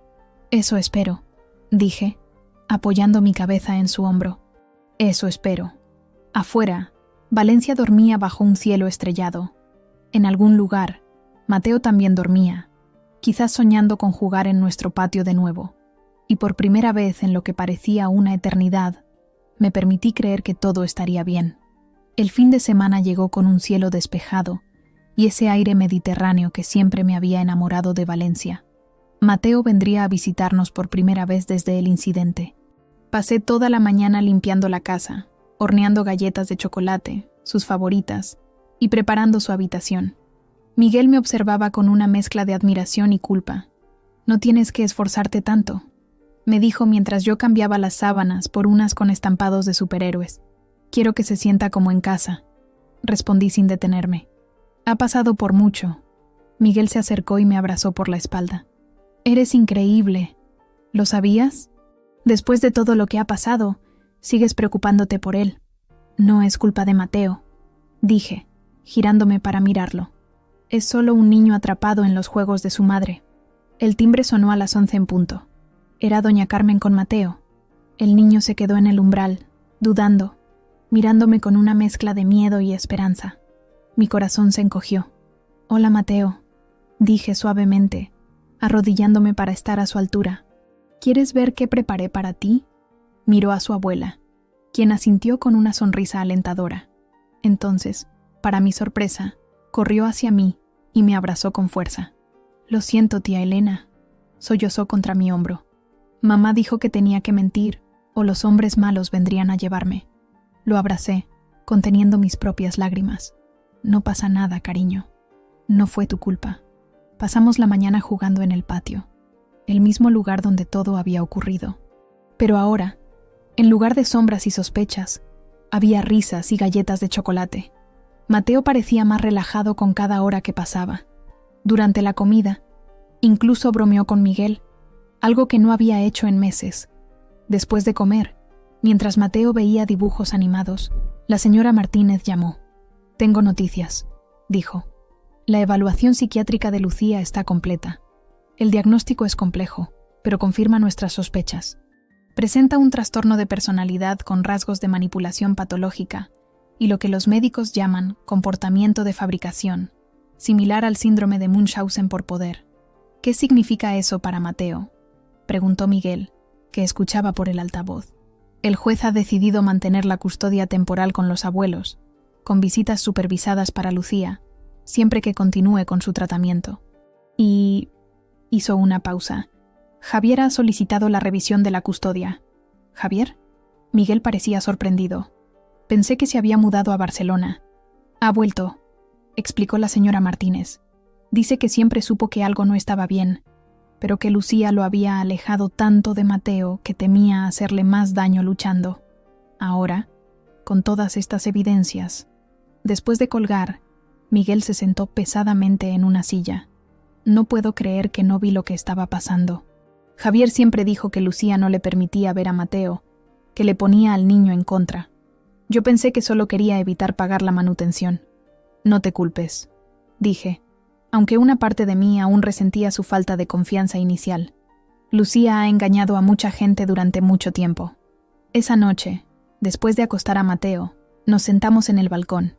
«Eso espero», dije, apoyando mi cabeza en su hombro. «Eso espero». Afuera, Valencia dormía bajo un cielo estrellado. En algún lugar, Mateo también dormía, quizás soñando con jugar en nuestro patio de nuevo. Y por primera vez en lo que parecía una eternidad, me permití creer que todo estaría bien. El fin de semana llegó con un cielo despejado y ese aire mediterráneo que siempre me había enamorado de Valencia. Mateo vendría a visitarnos por primera vez desde el incidente. Pasé toda la mañana limpiando la casa, horneando galletas de chocolate, sus favoritas, y preparando su habitación. Miguel me observaba con una mezcla de admiración y culpa. «No tienes que esforzarte tanto», me dijo mientras yo cambiaba las sábanas por unas con estampados de superhéroes. «Quiero que se sienta como en casa», respondí sin detenerme. «Ha pasado por mucho». Miguel se acercó y me abrazó por la espalda. «Eres increíble. ¿Lo sabías? Después de todo lo que ha pasado, sigues preocupándote por él». «No es culpa de Mateo», dije, girándome para mirarlo. «Es solo un niño atrapado en los juegos de su madre». El timbre sonó a las 11 en punto. Era doña Carmen con Mateo. El niño se quedó en el umbral, dudando, mirándome con una mezcla de miedo y esperanza. Mi corazón se encogió. «Hola, Mateo», dije suavemente, arrodillándome para estar a su altura. «¿Quieres ver qué preparé para ti?». Miró a su abuela, quien asintió con una sonrisa alentadora. Entonces, para mi sorpresa, corrió hacia mí y me abrazó con fuerza. «Lo siento, tía Elena», sollozó contra mi hombro. «Mamá dijo que tenía que mentir, o los hombres malos vendrían a llevarme». Lo abracé, conteniendo mis propias lágrimas. «No pasa nada, cariño. No fue tu culpa. Pasamos la mañana jugando en el patio. el mismo lugar donde todo había ocurrido. Pero ahora, en lugar de sombras y sospechas, había risas y galletas de chocolate. Mateo parecía más relajado con cada hora que pasaba. Durante la comida, incluso bromeó con Miguel, algo que no había hecho en meses. Después de comer, mientras Mateo veía dibujos animados, la señora Martínez llamó. «Tengo noticias», dijo. «La evaluación psiquiátrica de Lucía está completa. El diagnóstico es complejo, pero confirma nuestras sospechas. Presenta un trastorno de personalidad con rasgos de manipulación patológica y lo que los médicos llaman comportamiento de fabricación, similar al síndrome de Munchausen por poder». «¿Qué significa eso para Mateo?», preguntó Miguel, que escuchaba por el altavoz. «El juez ha decidido mantener la custodia temporal con los abuelos, con visitas supervisadas para Lucía, siempre que continúe con su tratamiento. Y...» hizo una pausa. «Javier ha solicitado la revisión de la custodia». «¿Javier?». Miguel parecía sorprendido. «Pensé que se había mudado a Barcelona». «Ha vuelto», explicó la señora Martínez. «Dice que siempre supo que algo no estaba bien, pero que Lucía lo había alejado tanto de Mateo que temía hacerle más daño luchando. Ahora, con todas estas evidencias». Después de colgar, Miguel se sentó pesadamente en una silla. «No puedo creer que no vi lo que estaba pasando. Javier siempre dijo que Lucía no le permitía ver a Mateo, que le ponía al niño en contra. Yo pensé que solo quería evitar pagar la manutención. No te culpes», dije, aunque una parte de mí aún resentía su falta de confianza inicial. «Lucía ha engañado a mucha gente durante mucho tiempo». Esa noche, después de acostar a Mateo, nos sentamos en el balcón.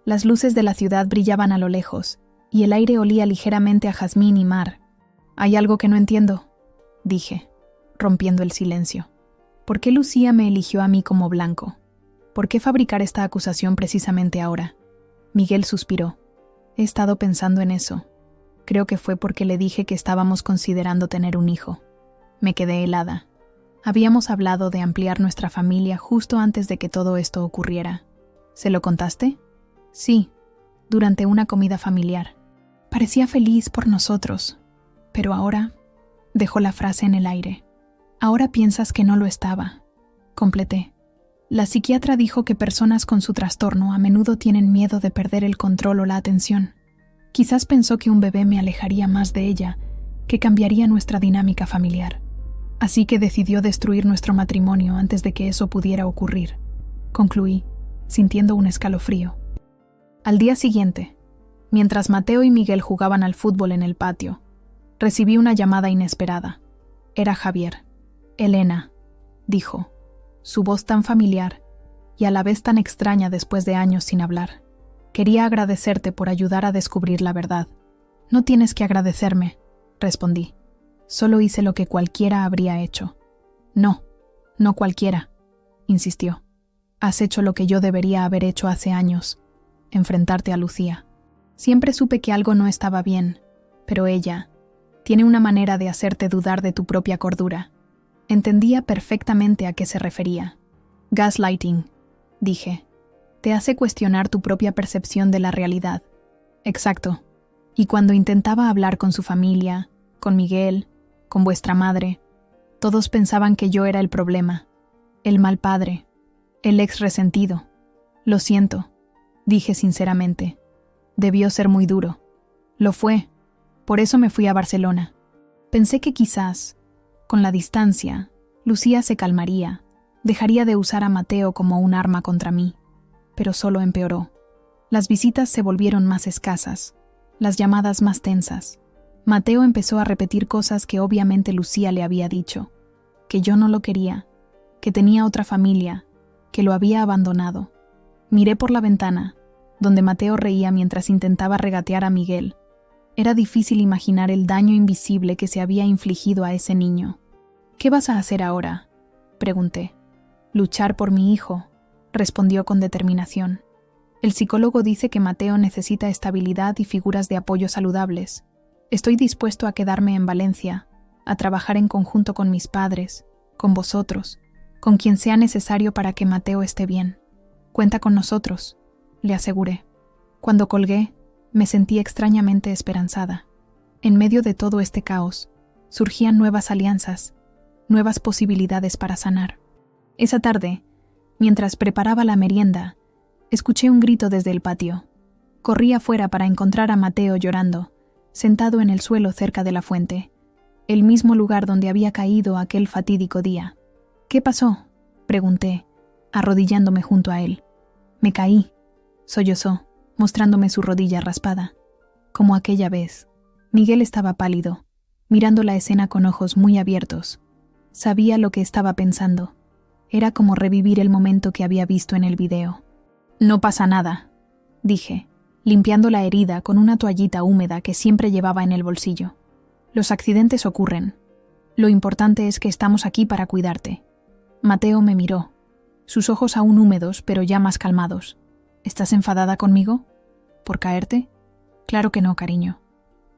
Las luces de la ciudad brillaban a lo lejos, y el aire olía ligeramente a jazmín y mar. «Hay algo que no entiendo», dije, rompiendo el silencio. «¿Por qué Lucía me eligió a mí como blanco? ¿Por qué fabricar esta acusación precisamente ahora?». Miguel suspiró. «He estado pensando en eso. Creo que fue porque le dije que estábamos considerando tener un hijo». Me quedé helada. Habíamos hablado de ampliar nuestra familia justo antes de que todo esto ocurriera. «¿Se lo contaste?». «Sí, durante una comida familiar. Parecía feliz por nosotros. Pero ahora...». Dejó la frase en el aire. «Ahora piensas que no lo estaba», completé. «La psiquiatra dijo que personas con su trastorno a menudo tienen miedo de perder el control o la atención. Quizás pensó que un bebé me alejaría más de ella, que cambiaría nuestra dinámica familiar. Así que decidió destruir nuestro matrimonio antes de que eso pudiera ocurrir», concluí, sintiendo un escalofrío. Al día siguiente, mientras Mateo y Miguel jugaban al fútbol en el patio, recibí una llamada inesperada. Era Javier. «Elena», dijo, su voz tan familiar y a la vez tan extraña después de años sin hablar. «Quería agradecerte por ayudar a descubrir la verdad». «No tienes que agradecerme», respondí. «Solo hice lo que cualquiera habría hecho». «No, no cualquiera», insistió. «Has hecho lo que yo debería haber hecho hace años, enfrentarte a Lucía. Siempre supe que algo no estaba bien, pero ella tiene una manera de hacerte dudar de tu propia cordura». Entendía perfectamente a qué se refería. «Gaslighting», dije. «Te hace cuestionar tu propia percepción de la realidad». «Exacto. Y cuando intentaba hablar con su familia, con Miguel, con vuestra madre, todos pensaban que yo era el problema, el mal padre, el ex resentido. Lo siento», dije sinceramente. «Debió ser muy duro». «Lo fue. Por eso me fui a Barcelona. Pensé que quizás, con la distancia, Lucía se calmaría, dejaría de usar a Mateo como un arma contra mí. Pero solo empeoró. Las visitas se volvieron más escasas, las llamadas más tensas. Mateo empezó a repetir cosas que obviamente Lucía le había dicho, que yo no lo quería, que tenía otra familia, que lo había abandonado. Miré por la ventana, donde Mateo reía mientras intentaba regatear a Miguel. Era difícil imaginar el daño invisible que se había infligido a ese niño. «¿Qué vas a hacer ahora?», pregunté. «Luchar por mi hijo», respondió con determinación. «El psicólogo dice que Mateo necesita estabilidad y figuras de apoyo saludables. Estoy dispuesto a quedarme en Valencia, a trabajar en conjunto con mis padres, con vosotros, con quien sea necesario para que Mateo esté bien. Cuenta con nosotros», le aseguré. Cuando colgué, me sentí extrañamente esperanzada. En medio de todo este caos, Surgían nuevas alianzas, nuevas posibilidades para sanar. Esa tarde, mientras preparaba la merienda, escuché un grito desde el patio. Corrí afuera para encontrar a Mateo llorando, sentado en el suelo cerca de la fuente, el mismo lugar donde había caído aquel fatídico día. «¿Qué pasó?», pregunté, arrodillándome junto a él. «Me caí», sollozó, mostrándome su rodilla raspada. Como aquella vez. Miguel estaba pálido, mirando la escena con ojos muy abiertos. Sabía lo que estaba pensando. Era como revivir el momento que había visto en el video. «No pasa nada», dije, limpiando la herida con una toallita húmeda que siempre llevaba en el bolsillo. «Los accidentes ocurren. Lo importante es que estamos aquí para cuidarte». Mateo me miró, sus ojos aún húmedos pero ya más calmados. «¿Estás enfadada conmigo? ¿Por caerte?» «Claro que no, cariño.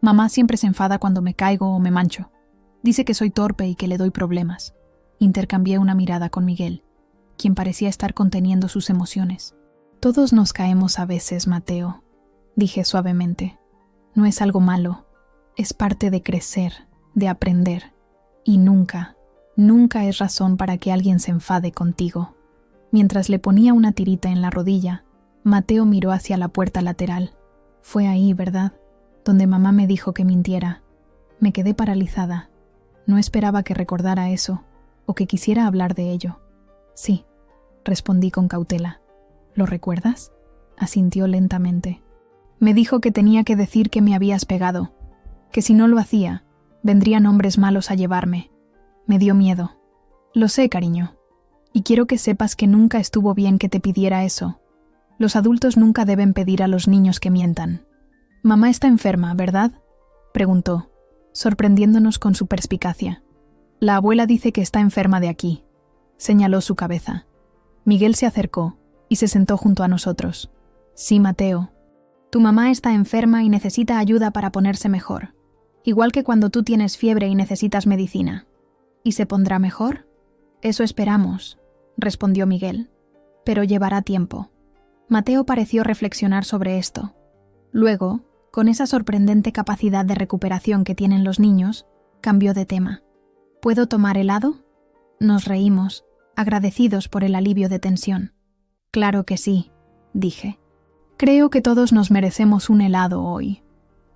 Mamá siempre se enfada cuando me caigo o me mancho. Dice que soy torpe y que le doy problemas». Intercambié una mirada con Miguel, quien parecía estar conteniendo sus emociones. «Todos nos caemos a veces, Mateo», dije suavemente. «No es algo malo. Es parte de crecer, de aprender. Y nunca es razón para que alguien se enfade contigo». Mientras le ponía una tirita en la rodilla, Mateo miró hacia la puerta lateral. «Fue ahí, ¿verdad? Donde mamá me dijo que mintiera». Me quedé paralizada. No esperaba que recordara eso, o que quisiera hablar de ello. «Sí», respondí con cautela. «¿Lo recuerdas?», asintió lentamente. «Me dijo que tenía que decir que me habías pegado, que si no lo hacía, vendrían hombres malos a llevarme. Me dio miedo». «Lo sé, cariño. Y quiero que sepas que nunca estuvo bien que te pidiera eso. Los adultos nunca deben pedir a los niños que mientan». «Mamá está enferma, ¿verdad?», preguntó, sorprendiéndonos con su perspicacia. «La abuela dice que está enferma de aquí», señaló su cabeza. Miguel se acercó y se sentó junto a nosotros. «Sí, Mateo. Tu mamá está enferma y necesita ayuda para ponerse mejor, igual que cuando tú tienes fiebre y necesitas medicina». «¿Y se pondrá mejor?». «Eso esperamos», respondió Miguel. «Pero llevará tiempo». Mateo pareció reflexionar sobre esto. Luego, con esa sorprendente capacidad de recuperación que tienen los niños, cambió de tema. «¿Puedo tomar helado?». Nos reímos, agradecidos por el alivio de tensión. «Claro que sí», dije. «Creo que todos nos merecemos un helado hoy».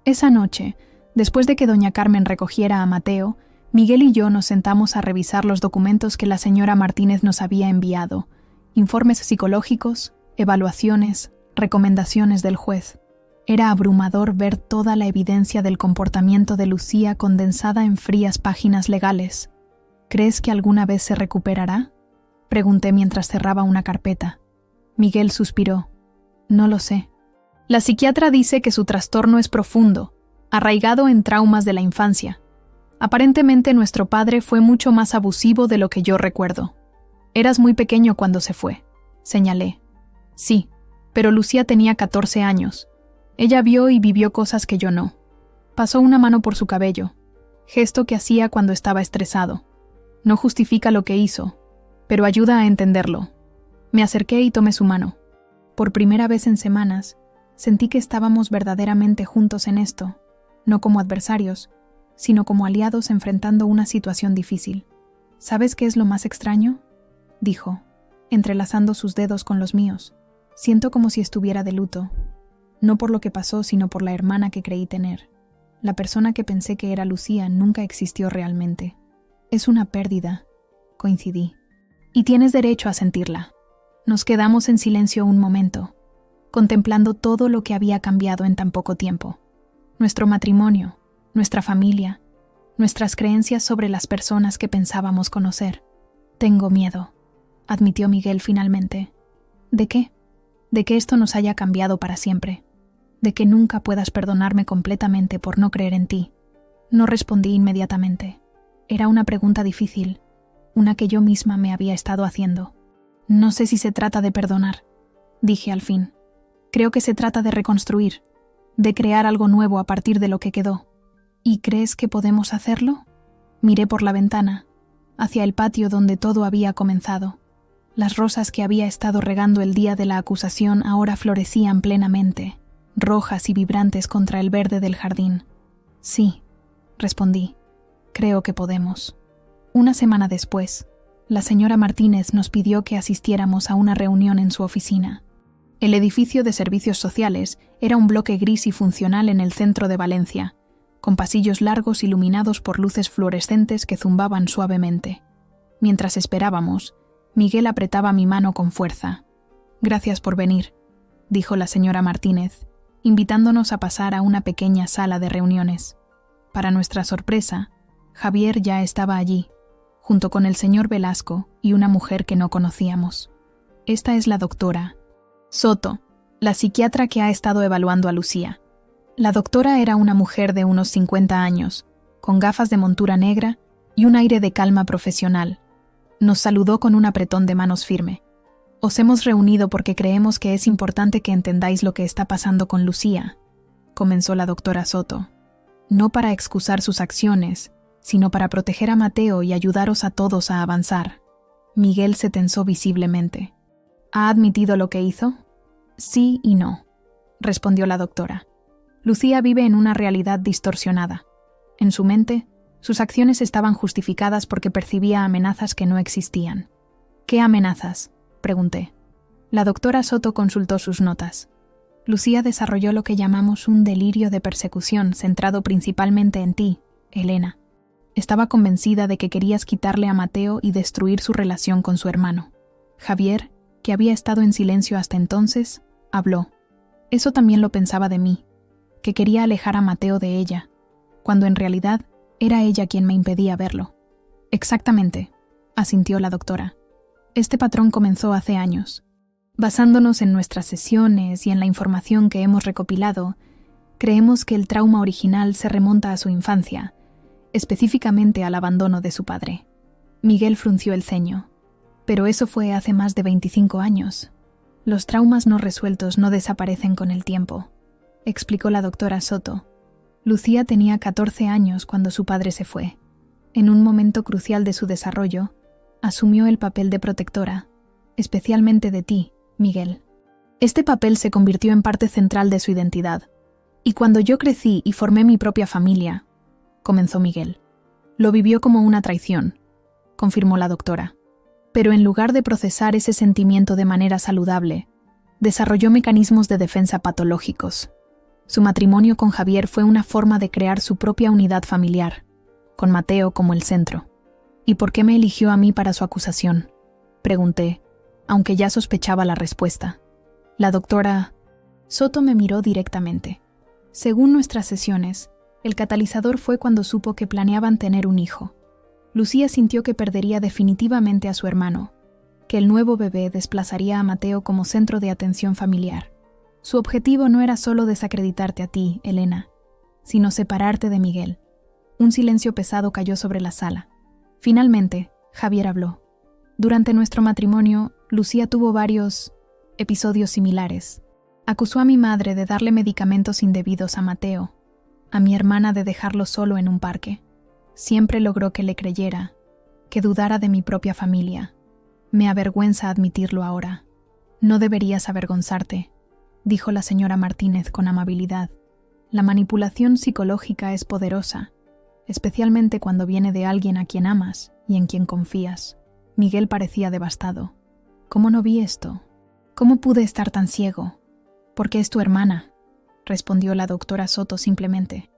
Esa noche, después de que doña Carmen recogiera a Mateo, Miguel y yo nos sentamos a revisar los documentos que la señora Martínez nos había enviado, informes psicológicos, evaluaciones, recomendaciones del juez. Era abrumador ver toda la evidencia del comportamiento de Lucía condensada en frías páginas legales. «¿Crees que alguna vez se recuperará?», pregunté mientras cerraba una carpeta. Miguel suspiró. «No lo sé. La psiquiatra dice que su trastorno es profundo, arraigado en traumas de la infancia. Aparentemente nuestro padre fue mucho más abusivo de lo que yo recuerdo». «Eras muy pequeño cuando se fue», señalé. «Sí, pero Lucía tenía 14 años. Ella vio y vivió cosas que yo no». Pasó una mano por su cabello, gesto que hacía cuando estaba estresado. No justifica lo que hizo, pero ayuda a entenderlo. Me acerqué y tomé su mano. Por primera vez en semanas, sentí que estábamos verdaderamente juntos en esto, no como adversarios, sino como aliados enfrentando una situación difícil. «¿Sabes qué es lo más extraño?», dijo, entrelazando sus dedos con los míos. «Siento como si estuviera de luto, no por lo que pasó, sino por la hermana que creí tener. La persona que pensé que era Lucía nunca existió realmente. Es una pérdida», coincidí. «Y tienes derecho a sentirla». Nos quedamos en silencio un momento, contemplando todo lo que había cambiado en tan poco tiempo. Nuestro matrimonio, nuestra familia, nuestras creencias sobre las personas que pensábamos conocer. «Tengo miedo», admitió Miguel finalmente. «¿De qué?». «De que esto nos haya cambiado para siempre. De que nunca puedas perdonarme completamente por no creer en ti». No respondí inmediatamente. Era una pregunta difícil, una que yo misma me había estado haciendo. «No sé si se trata de perdonar», dije al fin. «Creo que se trata de reconstruir, de crear algo nuevo a partir de lo que quedó». «¿Y crees que podemos hacerlo?». Miré por la ventana, hacia el patio donde todo había comenzado. Las rosas que había estado regando el día de la acusación ahora florecían plenamente, rojas y vibrantes contra el verde del jardín. «Sí», respondí. Creo que podemos. Una semana después, la señora Martínez nos pidió que asistiéramos a una reunión en su oficina. El edificio de servicios sociales era un bloque gris y funcional en el centro de Valencia, con pasillos largos iluminados por luces fluorescentes que zumbaban suavemente. Mientras esperábamos, Miguel apretaba mi mano con fuerza. «Gracias por venir», dijo la señora Martínez, invitándonos a pasar a una pequeña sala de reuniones. Para nuestra sorpresa, Javier ya estaba allí, junto con el señor Velasco y una mujer que no conocíamos. Esta es la doctora Soto, la psiquiatra que ha estado evaluando a Lucía. La doctora era una mujer de unos 50 años, con gafas de montura negra y un aire de calma profesional. Nos saludó con un apretón de manos firme. «Os hemos reunido porque creemos que es importante que entendáis lo que está pasando con Lucía», comenzó la doctora Soto. «No para excusar sus acciones, sino para proteger a Mateo y ayudaros a todos a avanzar». Miguel se tensó visiblemente. «¿Ha admitido lo que hizo?» «Sí y no», respondió la doctora. «Lucía vive en una realidad distorsionada. En su mente, sus acciones estaban justificadas porque percibía amenazas que no existían». «¿Qué amenazas?», pregunté. La doctora Soto consultó sus notas. «Lucía desarrolló lo que llamamos un delirio de persecución centrado principalmente en ti, Elena. Estaba convencida de que querías quitarle a Mateo y destruir su relación con su hermano. Javier, que había estado en silencio hasta entonces, habló. Eso también lo pensaba de mí, que quería alejar a Mateo de ella, cuando en realidad era ella quien me impedía verlo». «Exactamente», asintió la doctora. «Este patrón comenzó hace años. Basándonos en nuestras sesiones y en la información que hemos recopilado, creemos que el trauma original se remonta a su infancia, específicamente al abandono de su padre». Miguel frunció el ceño. «Pero eso fue hace más de 25 años. Los traumas no resueltos no desaparecen con el tiempo», explicó la doctora Soto. «Lucía tenía 14 años cuando su padre se fue. En un momento crucial de su desarrollo, asumió el papel de protectora, especialmente de ti, Miguel. Este papel se convirtió en parte central de su identidad. Y cuando yo crecí y formé mi propia familia», comenzó Miguel. «Lo vivió como una traición», confirmó la doctora. «Pero en lugar de procesar ese sentimiento de manera saludable, desarrolló mecanismos de defensa patológicos. Su matrimonio con Javier fue una forma de crear su propia unidad familiar, con Mateo como el centro». «¿Y por qué me eligió a mí para su acusación?», pregunté, aunque ya sospechaba la respuesta. La doctora Soto me miró directamente. «Según nuestras sesiones, el catalizador fue cuando supo que planeaban tener un hijo. Lucía sintió que perdería definitivamente a su hermano, que el nuevo bebé desplazaría a Mateo como centro de atención familiar. Su objetivo no era solo desacreditarte a ti, Elena, sino separarte de Miguel». Un silencio pesado cayó sobre la sala. Finalmente, Javier habló. «Durante nuestro matrimonio, Lucía tuvo varios episodios similares. Acusó a mi madre de darle medicamentos indebidos a Mateo, a mi hermana de dejarlo solo en un parque. Siempre logró que le creyera, que dudara de mi propia familia. Me avergüenza admitirlo ahora. No deberías avergonzarte», dijo la señora Martínez con amabilidad. «La manipulación psicológica es poderosa, especialmente cuando viene de alguien a quien amas y en quien confías». Miguel parecía devastado. «¿Cómo no vi esto? ¿Cómo pude estar tan ciego?» «Porque es tu hermana», respondió la doctora Soto simplemente.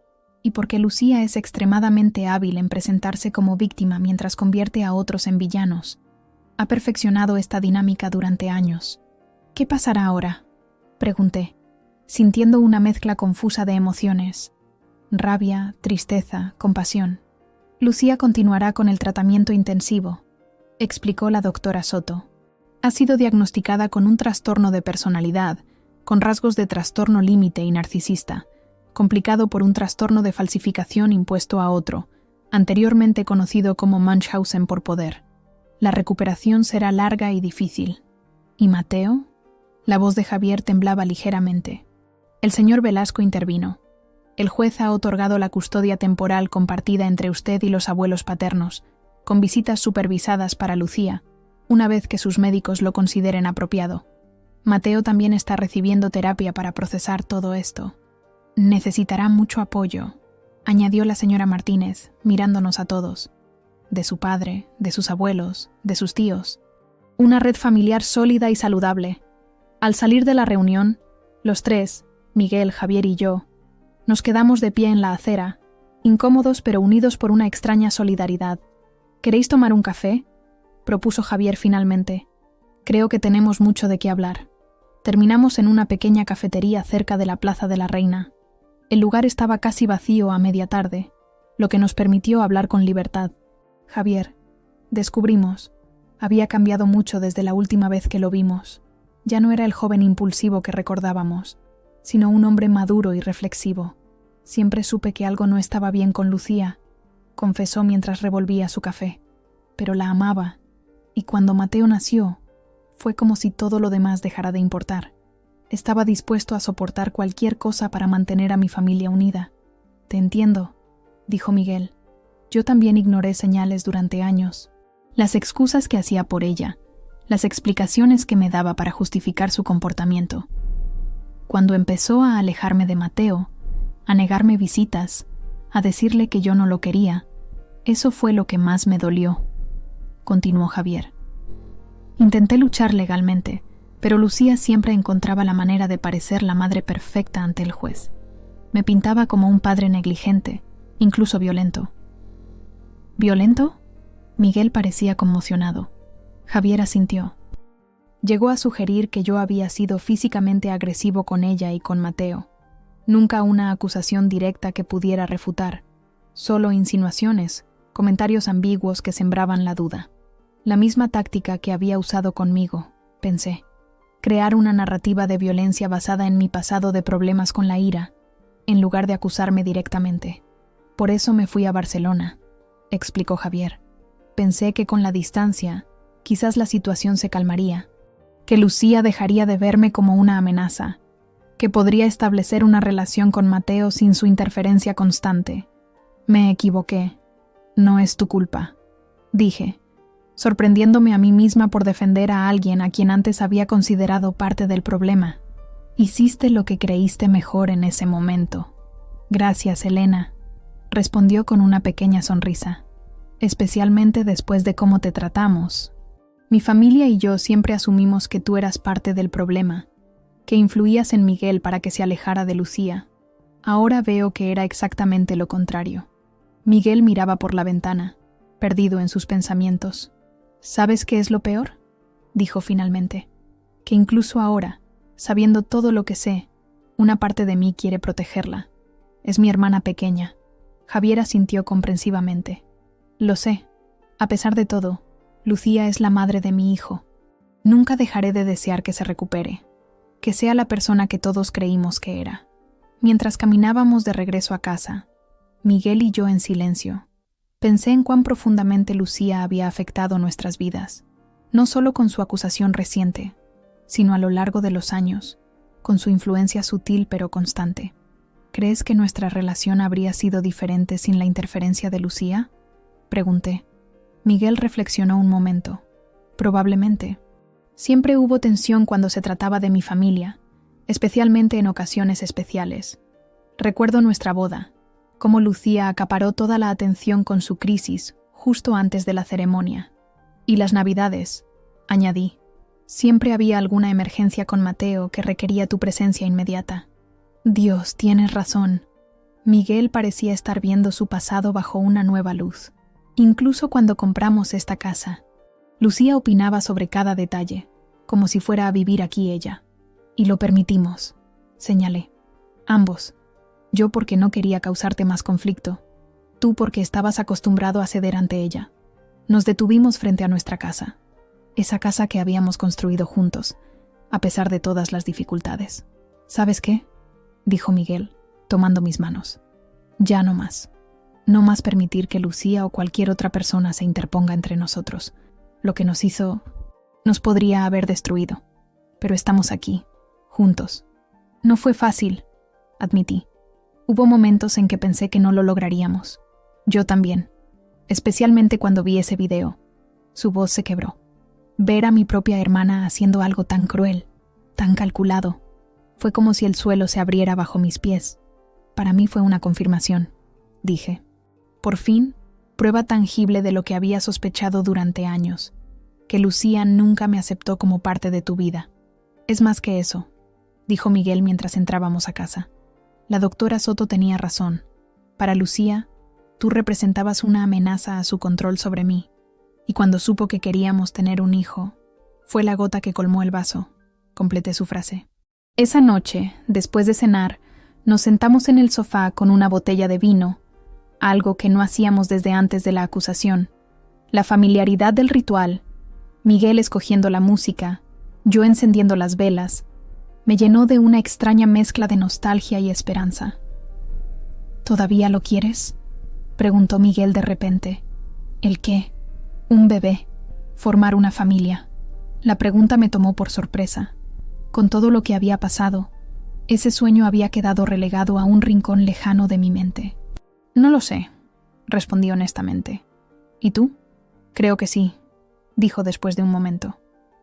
«Y porque Lucía es extremadamente hábil en presentarse como víctima mientras convierte a otros en villanos. Ha perfeccionado esta dinámica durante años». «¿Qué pasará ahora?», pregunté, sintiendo una mezcla confusa de emociones. Rabia, tristeza, compasión. «Lucía continuará con el tratamiento intensivo», explicó la doctora Soto. «Ha sido diagnosticada con un trastorno de personalidad, con rasgos de trastorno límite y narcisista, complicado por un trastorno de falsificación impuesto a otro, anteriormente conocido como Munchausen por poder. La recuperación será larga y difícil». «¿Y Mateo?». La voz de Javier temblaba ligeramente. El señor Velasco intervino. «El juez ha otorgado la custodia temporal compartida entre usted y los abuelos paternos, con visitas supervisadas para Lucía, una vez que sus médicos lo consideren apropiado. Mateo también está recibiendo terapia para procesar todo esto. Necesitará mucho apoyo», añadió la señora Martínez, mirándonos a todos. De su padre, de sus abuelos, de sus tíos. Una red familiar sólida y saludable. Al salir de la reunión, los tres, Miguel, Javier y yo, nos quedamos de pie en la acera, incómodos pero unidos por una extraña solidaridad. ¿Queréis tomar un café?, propuso Javier finalmente. Creo que tenemos mucho de qué hablar. Terminamos en una pequeña cafetería cerca de la Plaza de la Reina. El lugar estaba casi vacío a media tarde, lo que nos permitió hablar con libertad. Javier, descubrimos, había cambiado mucho desde la última vez que lo vimos. Ya no era el joven impulsivo que recordábamos, sino un hombre maduro y reflexivo. Siempre supe que algo no estaba bien con Lucía, confesó mientras revolvía su café. Pero la amaba, y cuando Mateo nació, fue como si todo lo demás dejara de importar. Estaba dispuesto a soportar cualquier cosa para mantener a mi familia unida. Te entiendo, dijo Miguel. Yo también ignoré señales durante años. Las excusas que hacía por ella, las explicaciones que me daba para justificar su comportamiento. Cuando empezó a alejarme de Mateo, a negarme visitas, a decirle que yo no lo quería, eso fue lo que más me dolió, continuó Javier. Intenté luchar legalmente, pero Lucía siempre encontraba la manera de parecer la madre perfecta ante el juez. Me pintaba como un padre negligente, incluso violento. ¿Violento? Miguel parecía conmocionado. Javier asintió. Llegó a sugerir que yo había sido físicamente agresivo con ella y con Mateo. Nunca una acusación directa que pudiera refutar, solo insinuaciones, comentarios ambiguos que sembraban la duda. La misma táctica que había usado conmigo, pensé. Crear una narrativa de violencia basada en mi pasado de problemas con la ira, en lugar de acusarme directamente. Por eso me fui a Barcelona, explicó Javier. Pensé que con la distancia, quizás la situación se calmaría, que Lucía dejaría de verme como una amenaza, que podría establecer una relación con Mateo sin su interferencia constante. Me equivoqué. No es tu culpa, dije, sorprendiéndome a mí misma por defender a alguien a quien antes había considerado parte del problema. Hiciste lo que creíste mejor en ese momento. Gracias, Elena, respondió con una pequeña sonrisa. Especialmente después de cómo te tratamos. Mi familia y yo siempre asumimos que tú eras parte del problema, que influías en Miguel para que se alejara de Lucía. Ahora veo que era exactamente lo contrario. Miguel miraba por la ventana, perdido en sus pensamientos. ¿Sabes qué es lo peor?, dijo finalmente. Que incluso ahora, sabiendo todo lo que sé, una parte de mí quiere protegerla. Es mi hermana pequeña. Javier asintió comprensivamente. Lo sé. A pesar de todo, Lucía es la madre de mi hijo. Nunca dejaré de desear que se recupere, que sea la persona que todos creímos que era. Mientras caminábamos de regreso a casa, Miguel y yo en silencio, pensé en cuán profundamente Lucía había afectado nuestras vidas, no solo con su acusación reciente, sino a lo largo de los años, con su influencia sutil pero constante. ¿Crees que nuestra relación habría sido diferente sin la interferencia de Lucía?, pregunté. Miguel reflexionó un momento. Probablemente. Siempre hubo tensión cuando se trataba de mi familia, especialmente en ocasiones especiales. Recuerdo nuestra boda, cómo Lucía acaparó toda la atención con su crisis justo antes de la ceremonia. Y las Navidades, añadí. Siempre había alguna emergencia con Mateo que requería tu presencia inmediata. Dios, tienes razón. Miguel parecía estar viendo su pasado bajo una nueva luz. Incluso cuando compramos esta casa, Lucía opinaba sobre cada detalle, como si fuera a vivir aquí ella. Y lo permitimos, señalé. Ambos. Yo porque no quería causarte más conflicto. Tú porque estabas acostumbrado a ceder ante ella. Nos detuvimos frente a nuestra casa. Esa casa que habíamos construido juntos, a pesar de todas las dificultades. ¿Sabes qué?, dijo Miguel, tomando mis manos. Ya no más. No más permitir que Lucía o cualquier otra persona se interponga entre nosotros. Lo que nos hizo, nos podría haber destruido. Pero estamos aquí, juntos. No fue fácil, admití. Hubo momentos en que pensé que no lo lograríamos. Yo también. Especialmente cuando vi ese video. Su voz se quebró. Ver a mi propia hermana haciendo algo tan cruel, tan calculado, fue como si el suelo se abriera bajo mis pies. Para mí fue una confirmación. dije. Por fin, prueba tangible de lo que había sospechado durante años, que Lucía nunca me aceptó como parte de tu vida. Es más que eso, dijo Miguel mientras entrábamos a casa. La doctora Soto tenía razón. Para Lucía, tú representabas una amenaza a su control sobre mí, y cuando supo que queríamos tener un hijo, fue la gota que colmó el vaso, completé su frase. Esa noche, después de cenar, nos sentamos en el sofá con una botella de vino, algo que no hacíamos desde antes de la acusación. La familiaridad del ritual, Miguel escogiendo la música, yo encendiendo las velas, me llenó de una extraña mezcla de nostalgia y esperanza. ¿Todavía lo quieres?, preguntó Miguel de repente. ¿El qué? Un bebé. Formar una familia. La pregunta me tomó por sorpresa. Con todo lo que había pasado, ese sueño había quedado relegado a un rincón lejano de mi mente. No lo sé, respondí honestamente. ¿Y tú? Creo que sí, dijo después de un momento.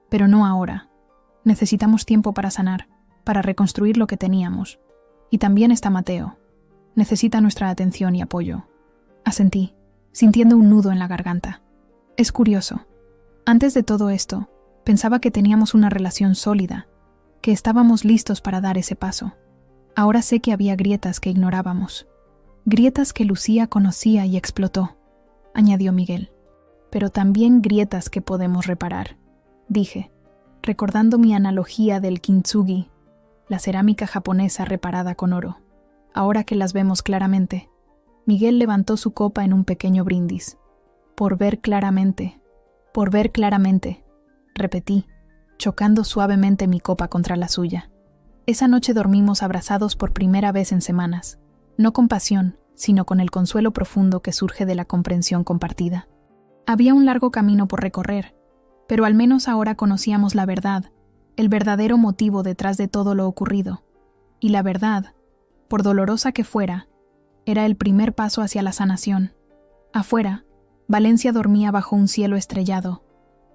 Pero no ahora. Necesitamos tiempo para sanar, para reconstruir lo que teníamos. Y también está Mateo. Necesita nuestra atención y apoyo. Asentí, sintiendo un nudo en la garganta. Es curioso. Antes de todo esto, pensaba que teníamos una relación sólida, que estábamos listos para dar ese paso. Ahora sé que había grietas que ignorábamos. Grietas que Lucía conocía y explotó, añadió Miguel. Pero también grietas que podemos reparar, dije, recordando mi analogía del kintsugi, la cerámica japonesa reparada con oro. Ahora que las vemos claramente, Miguel levantó su copa en un pequeño brindis. Por ver claramente, repetí, chocando suavemente mi copa contra la suya. Esa noche dormimos abrazados por primera vez en semanas, no con pasión, sino con el consuelo profundo que surge de la comprensión compartida. Había un largo camino por recorrer, pero al menos ahora conocíamos la verdad, el verdadero motivo detrás de todo lo ocurrido. Y la verdad, por dolorosa que fuera, era el primer paso hacia la sanación. Afuera, Valencia dormía bajo un cielo estrellado.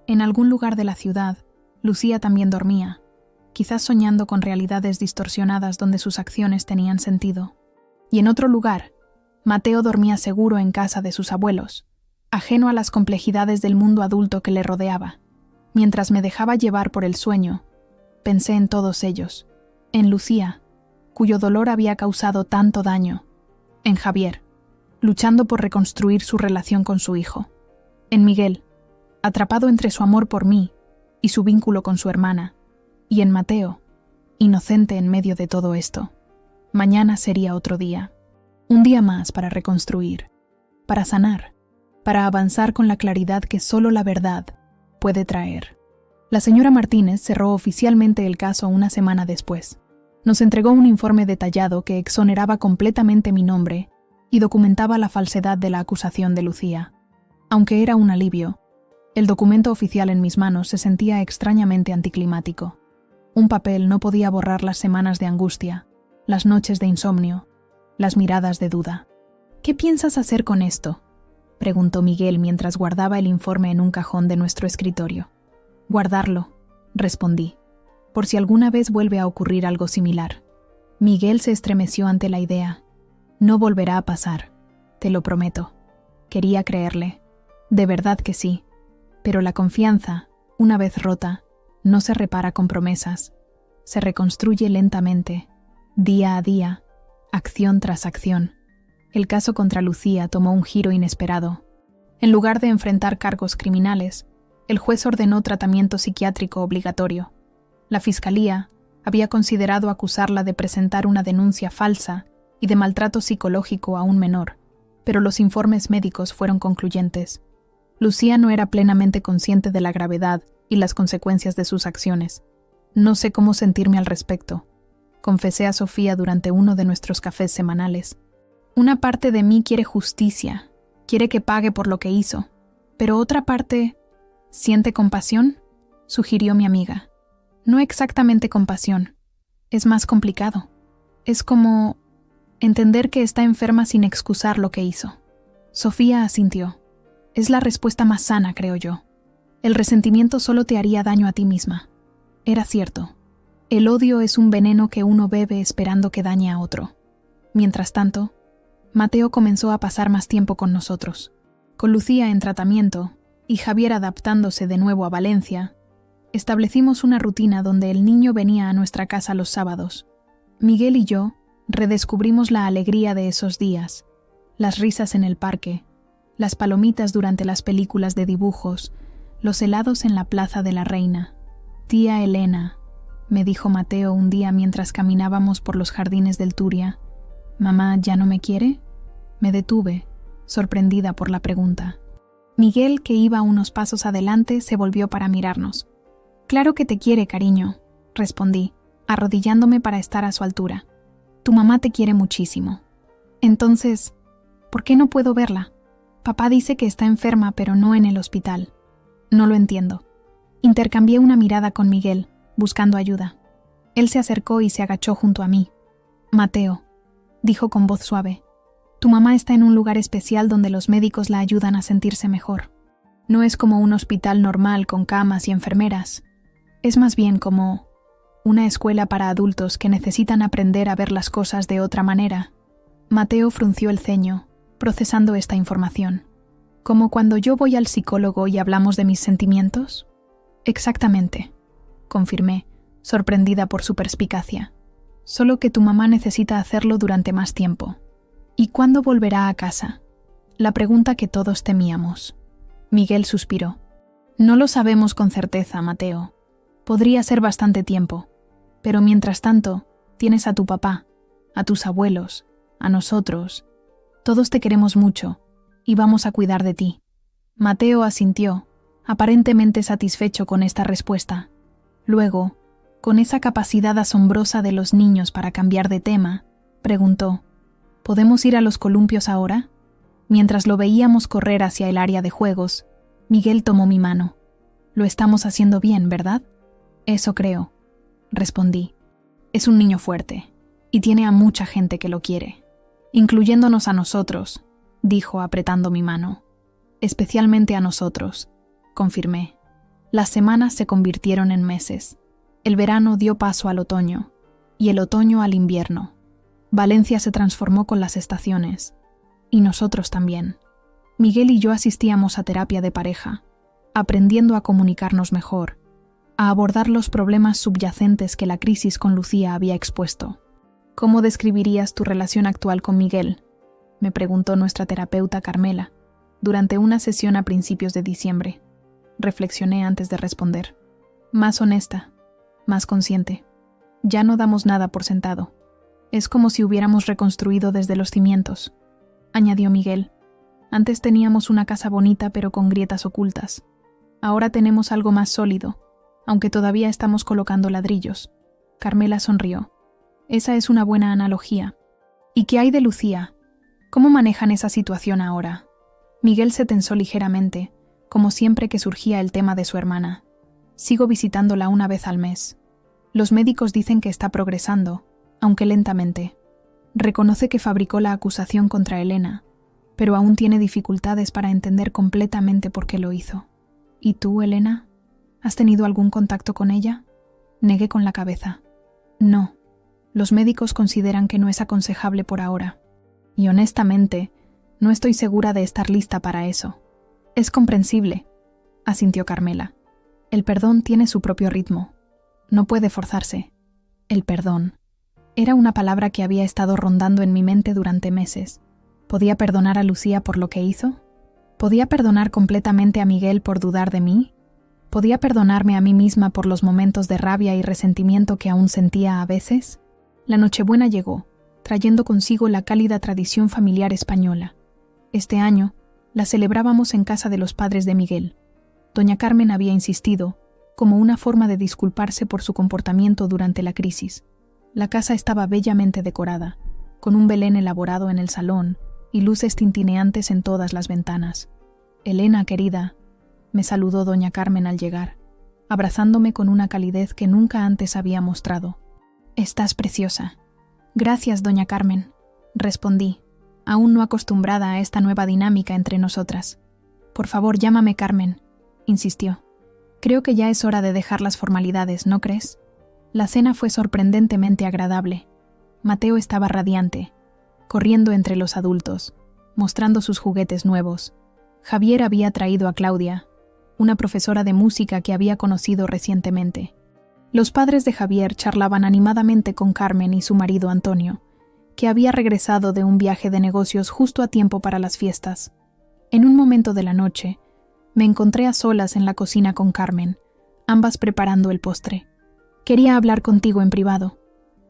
En algún lugar de la ciudad, Lucía también dormía, quizás soñando con realidades distorsionadas donde sus acciones tenían sentido. Y en otro lugar, Mateo dormía seguro en casa de sus abuelos, ajeno a las complejidades del mundo adulto que le rodeaba. Mientras me dejaba llevar por el sueño, pensé en todos ellos, en Lucía, cuyo dolor había causado tanto daño, en Javier, luchando por reconstruir su relación con su hijo, en Miguel, atrapado entre su amor por mí y su vínculo con su hermana, y en Mateo, inocente en medio de todo esto. Mañana sería otro día, un día más para reconstruir, para sanar, para avanzar con la claridad que solo la verdad puede traer. La señora Martínez cerró oficialmente el caso una semana después. Nos entregó un informe detallado que exoneraba completamente mi nombre y documentaba la falsedad de la acusación de Lucía. Aunque era un alivio, el documento oficial en mis manos se sentía extrañamente anticlimático. Un papel no podía borrar las semanas de angustia, las noches de insomnio, las miradas de duda. ¿Qué piensas hacer con esto?, preguntó Miguel mientras guardaba el informe en un cajón de nuestro escritorio. Guardarlo, respondí, por si alguna vez vuelve a ocurrir algo similar. Miguel se estremeció ante la idea. No volverá a pasar, te lo prometo. Quería creerle. De verdad que sí. Pero la confianza, una vez rota, no se repara con promesas. Se reconstruye lentamente, día a día, acción tras acción. El caso contra Lucía tomó un giro inesperado. En lugar de enfrentar cargos criminales, el juez ordenó tratamiento psiquiátrico obligatorio. La fiscalía había considerado acusarla de presentar una denuncia falsa y de maltrato psicológico a un menor, pero los informes médicos fueron concluyentes. Lucía no era plenamente consciente de la gravedad y las consecuencias de sus acciones. No sé cómo sentirme al respecto, confesé a Sofía durante uno de nuestros cafés semanales. Una parte de mí quiere justicia, quiere que pague por lo que hizo, pero otra parte ¿siente compasión?, sugirió mi amiga. No exactamente compasión, es más complicado. Es como entender que está enferma sin excusar lo que hizo. Sofía asintió. Es la respuesta más sana, creo yo. El resentimiento solo te haría daño a ti misma. Era cierto. El odio es un veneno que uno bebe esperando que dañe a otro. Mientras tanto, Mateo comenzó a pasar más tiempo con nosotros. Con Lucía en tratamiento y Javier adaptándose de nuevo a Valencia, establecimos una rutina donde el niño venía a nuestra casa los sábados. Miguel y yo redescubrimos la alegría de esos días, las risas en el parque, las palomitas durante las películas de dibujos, los helados en la Plaza de la Reina. «Tía Elena», me dijo Mateo un día mientras caminábamos por los jardines del Turia, «¿Mamá ya no me quiere?». Me detuve, sorprendida por la pregunta. Miguel, que iba unos pasos adelante, se volvió para mirarnos. «Claro que te quiere, cariño», respondí, arrodillándome para estar a su altura. «Tu mamá te quiere muchísimo». «Entonces, ¿por qué no puedo verla? Papá dice que está enferma, pero no en el hospital». «No lo entiendo». Intercambié una mirada con Miguel, buscando ayuda. Él se acercó y se agachó junto a mí. «Mateo», dijo con voz suave, «tu mamá está en un lugar especial donde los médicos la ayudan a sentirse mejor. No es como un hospital normal con camas y enfermeras. Es más bien como una escuela para adultos que necesitan aprender a ver las cosas de otra manera». Mateo frunció el ceño, procesando esta información. «¿Como cuando yo voy al psicólogo y hablamos de mis sentimientos?» «Exactamente», confirmé, sorprendida por su perspicacia. «Solo que tu mamá necesita hacerlo durante más tiempo». «¿Y cuándo volverá a casa?», la pregunta que todos temíamos. Miguel suspiró. «No lo sabemos con certeza, Mateo. Podría ser bastante tiempo. Pero mientras tanto, tienes a tu papá, a tus abuelos, a nosotros. Todos te queremos mucho y vamos a cuidar de ti». Mateo asintió, aparentemente satisfecho con esta respuesta. Luego, con esa capacidad asombrosa de los niños para cambiar de tema, preguntó: «¿Podemos ir a los columpios ahora?». Mientras lo veíamos correr hacia el área de juegos, Miguel tomó mi mano. «Lo estamos haciendo bien, ¿verdad?». «Eso creo», respondí. «Es un niño fuerte, y tiene a mucha gente que lo quiere, incluyéndonos a nosotros», dijo apretando mi mano. «Especialmente a nosotros», confirmé. Las semanas se convirtieron en meses. El verano dio paso al otoño, y el otoño al invierno. Valencia se transformó con las estaciones, y nosotros también. Miguel y yo asistíamos a terapia de pareja, aprendiendo a comunicarnos mejor, a abordar los problemas subyacentes que la crisis con Lucía había expuesto. «¿Cómo describirías tu relación actual con Miguel?», me preguntó nuestra terapeuta Carmela, durante una sesión a principios de diciembre. Reflexioné antes de responder. «Más honesta, más consciente. Ya no damos nada por sentado. Es como si hubiéramos reconstruido desde los cimientos», añadió Miguel. «Antes teníamos una casa bonita pero con grietas ocultas. Ahora tenemos algo más sólido, aunque todavía estamos colocando ladrillos». Carmela sonrió. «Esa es una buena analogía. ¿Y qué hay de Lucía? ¿Cómo manejan esa situación ahora?». Miguel se tensó ligeramente, como siempre que surgía el tema de su hermana. «Sigo visitándola una vez al mes. Los médicos dicen que está progresando, aunque lentamente. Reconoce que fabricó la acusación contra Elena, pero aún tiene dificultades para entender completamente por qué lo hizo». «¿Y tú, Elena? ¿Has tenido algún contacto con ella?». Negué con la cabeza. «No. Los médicos consideran que no es aconsejable por ahora. Y honestamente, no estoy segura de estar lista para eso». «Es comprensible», asintió Carmela. «El perdón tiene su propio ritmo. No puede forzarse». El perdón. Era una palabra que había estado rondando en mi mente durante meses. ¿Podía perdonar a Lucía por lo que hizo? ¿Podía perdonar completamente a Miguel por dudar de mí? ¿Podía perdonarme a mí misma por los momentos de rabia y resentimiento que aún sentía a veces? La Nochebuena llegó, trayendo consigo la cálida tradición familiar española. Este año, la celebrábamos en casa de los padres de Miguel. Doña Carmen había insistido, como una forma de disculparse por su comportamiento durante la crisis. La casa estaba bellamente decorada, con un Belén elaborado en el salón y luces tintineantes en todas las ventanas. «Elena, querida», me saludó doña Carmen al llegar, abrazándome con una calidez que nunca antes había mostrado. «Estás preciosa». «Gracias, doña Carmen», respondí, aún no acostumbrada a esta nueva dinámica entre nosotras. «Por favor, llámame Carmen», insistió. «Creo que ya es hora de dejar las formalidades, ¿no crees?». La cena fue sorprendentemente agradable. Mateo estaba radiante. corriendo entre los adultos, mostrando sus juguetes nuevos. Javier había traído a Claudia, una profesora de música que había conocido recientemente. Los padres de Javier charlaban animadamente con Carmen y su marido Antonio, que había regresado de un viaje de negocios justo a tiempo para las fiestas. En un momento de la noche, me encontré a solas en la cocina con Carmen, ambas preparando el postre. «Quería hablar contigo en privado»,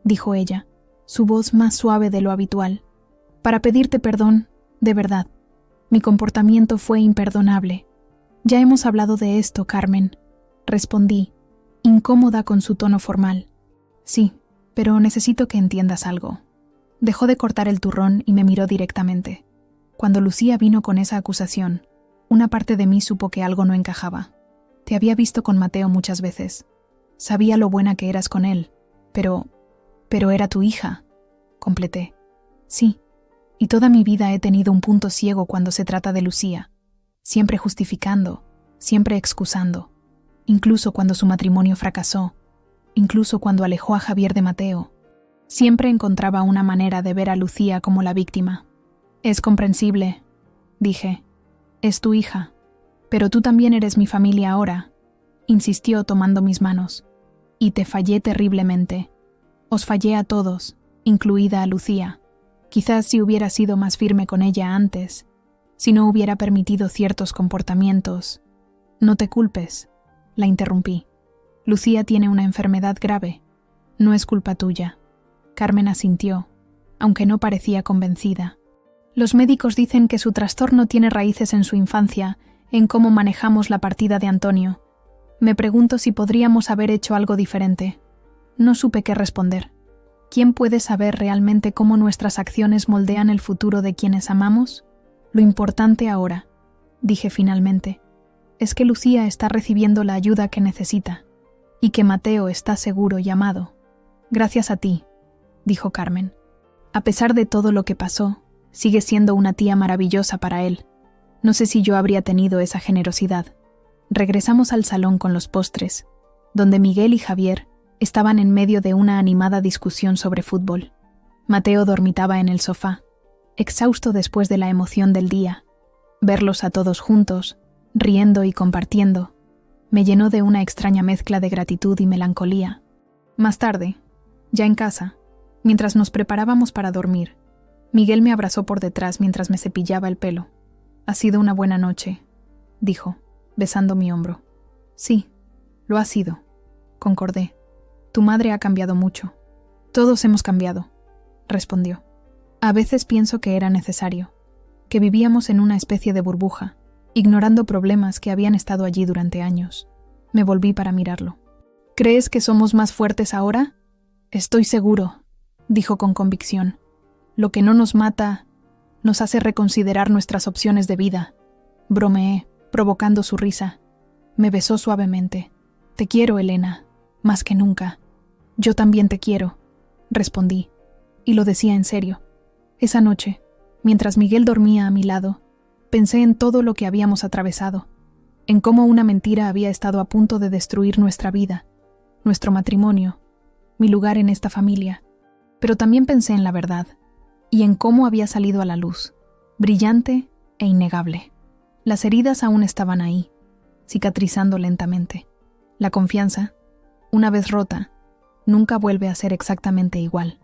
dijo ella, su voz más suave de lo habitual. «Para pedirte perdón, de verdad. Mi comportamiento fue imperdonable». «Ya hemos hablado de esto, Carmen», respondí, incómoda con su tono formal. «Sí, pero necesito que entiendas algo». Dejó de cortar el turrón y me miró directamente. Cuando Lucía vino con esa acusación, una parte de mí supo que algo no encajaba. «Te había visto con Mateo muchas veces. Sabía lo buena que eras con él, pero era tu hija», completé. «Sí, y toda mi vida he tenido un punto ciego cuando se trata de Lucía, siempre justificando, siempre excusando, incluso cuando su matrimonio fracasó, incluso cuando alejó a Javier de Mateo. Siempre encontraba una manera de ver a Lucía como la víctima. «Es comprensible», dije. «Es tu hija, pero tú también eres mi familia ahora», insistió tomando mis manos. «Y te fallé terriblemente. Os fallé a todos, incluida a Lucía. Quizás si hubiera sido más firme con ella antes, si no hubiera permitido ciertos comportamientos». «No te culpes», la interrumpí. «Lucía tiene una enfermedad grave. No es culpa tuya». Carmen asintió, aunque no parecía convencida. «Los médicos dicen que su trastorno tiene raíces en su infancia, en cómo manejamos la partida de Antonio. Me pregunto si podríamos haber hecho algo diferente». No supe qué responder. ¿Quién puede saber realmente cómo nuestras acciones moldean el futuro de quienes amamos? Lo importante ahora, dije finalmente, es que Lucía está recibiendo la ayuda que necesita y que Mateo está seguro y amado. «Gracias a ti», dijo Carmen. «A pesar de todo lo que pasó, sigue siendo una tía maravillosa para él. No sé si yo habría tenido esa generosidad». Regresamos al salón con los postres, donde Miguel y Javier estaban en medio de una animada discusión sobre fútbol. Mateo dormitaba en el sofá, exhausto después de la emoción del día. Verlos a todos juntos, riendo y compartiendo, me llenó de una extraña mezcla de gratitud y melancolía. Más tarde, ya en casa, mientras nos preparábamos para dormir, Miguel me abrazó por detrás mientras me cepillaba el pelo. «Ha sido una buena noche», dijo, besando mi hombro. «Sí, lo ha sido», concordé. «Tu madre ha cambiado mucho». «Todos hemos cambiado», respondió. «A veces pienso que era necesario, que vivíamos en una especie de burbuja, ignorando problemas que habían estado allí durante años». Me volví para mirarlo. «¿Crees que somos más fuertes ahora?» «Estoy seguro», dijo con convicción. «Lo que no nos mata, nos hace reconsiderar nuestras opciones de vida». Bromeé, provocando su risa. Me besó suavemente. «Te quiero, Elena, más que nunca». «Yo también te quiero», respondí, y lo decía en serio. Esa noche, mientras Miguel dormía a mi lado, pensé en todo lo que habíamos atravesado, en cómo una mentira había estado a punto de destruir nuestra vida, nuestro matrimonio, mi lugar en esta familia. Pero también pensé en la verdad, y en cómo había salido a la luz, brillante e innegable. Las heridas aún estaban ahí, cicatrizando lentamente. La confianza, una vez rota, nunca vuelve a ser exactamente igual,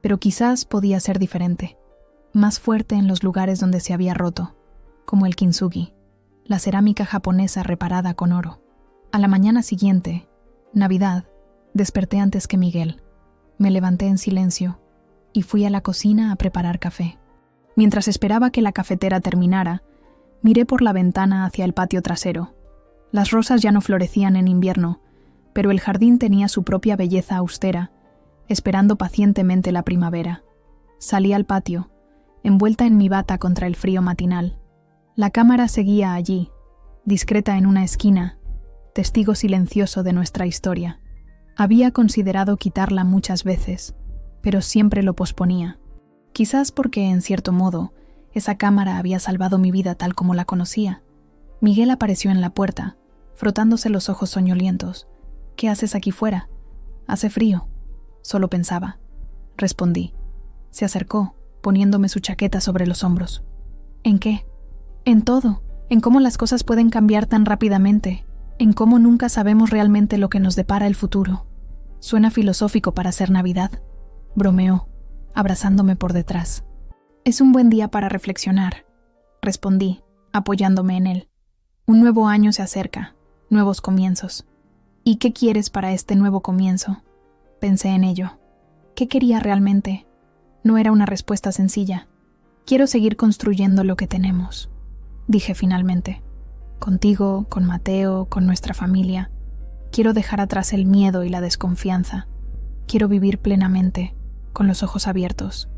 pero quizás podía ser diferente, más fuerte en los lugares donde se había roto, como el kintsugi, la cerámica japonesa reparada con oro. A la mañana siguiente, Navidad, desperté antes que Miguel. Me levanté en silencio y fui a la cocina a preparar café. Mientras esperaba que la cafetera terminara, miré por la ventana hacia el patio trasero. Las rosas ya no florecían en invierno, pero el jardín tenía su propia belleza austera, esperando pacientemente la primavera. Salí al patio, envuelta en mi bata contra el frío matinal. La cámara seguía allí, discreta en una esquina, testigo silencioso de nuestra historia. Había considerado quitarla muchas veces, pero siempre lo posponía. Quizás porque, en cierto modo, esa cámara había salvado mi vida tal como la conocía. Miguel apareció en la puerta, frotándose los ojos soñolientos. «¿Qué haces aquí fuera?» «Hace frío», solo pensaba. Respondí. Se acercó, poniéndome su chaqueta sobre los hombros. ¿En qué? En todo, en cómo las cosas pueden cambiar tan rápidamente, en cómo nunca sabemos realmente lo que nos depara el futuro. Suena filosófico para ser Navidad, bromeó, abrazándome por detrás. Es un buen día para reflexionar, respondí, apoyándome en él. Un nuevo año se acerca, nuevos comienzos. ¿Y qué quieres para este nuevo comienzo? Pensé en ello. ¿Qué quería realmente? No era una respuesta sencilla. Quiero seguir construyendo lo que tenemos, dije finalmente. Contigo, con Mateo, con nuestra familia. Quiero dejar atrás el miedo y la desconfianza. Quiero vivir plenamente, con los ojos abiertos.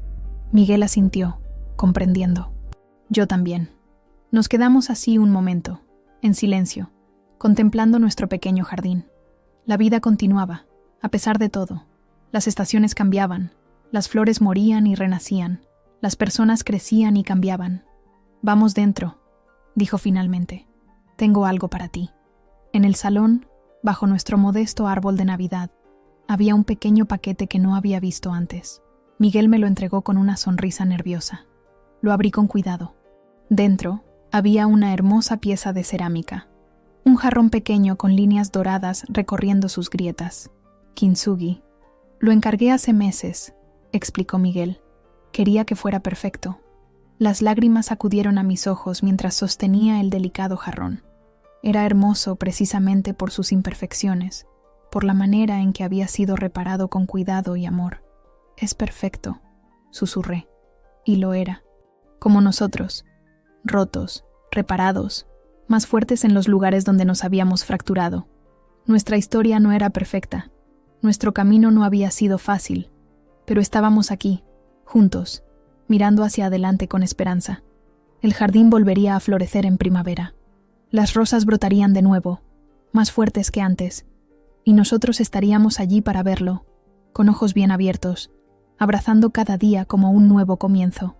Miguel asintió, comprendiendo. Yo también. Nos quedamos así un momento, en silencio, contemplando nuestro pequeño jardín. La vida continuaba, a pesar de todo. Las estaciones cambiaban, las flores morían y renacían, las personas crecían y cambiaban. Vamos dentro, dijo finalmente. Tengo algo para ti. En el salón, bajo nuestro modesto árbol de Navidad, había un pequeño paquete que no había visto antes. Miguel me lo entregó con una sonrisa nerviosa. Lo abrí con cuidado. Dentro había una hermosa pieza de cerámica. Un jarrón pequeño con líneas doradas recorriendo sus grietas. Kintsugi. Lo encargué hace meses, explicó Miguel. Quería que fuera perfecto. Las lágrimas acudieron a mis ojos mientras sostenía el delicado jarrón. Era hermoso precisamente por sus imperfecciones, por la manera en que había sido reparado con cuidado y amor. Es perfecto, susurré. Y lo era. Como nosotros, rotos, reparados, más fuertes en los lugares donde nos habíamos fracturado. Nuestra historia no era perfecta. Nuestro camino no había sido fácil, pero estábamos aquí, juntos, mirando hacia adelante con esperanza. El jardín volvería a florecer en primavera. Las rosas brotarían de nuevo, más fuertes que antes, y nosotros estaríamos allí para verlo, con ojos bien abiertos, abrazando cada día como un nuevo comienzo.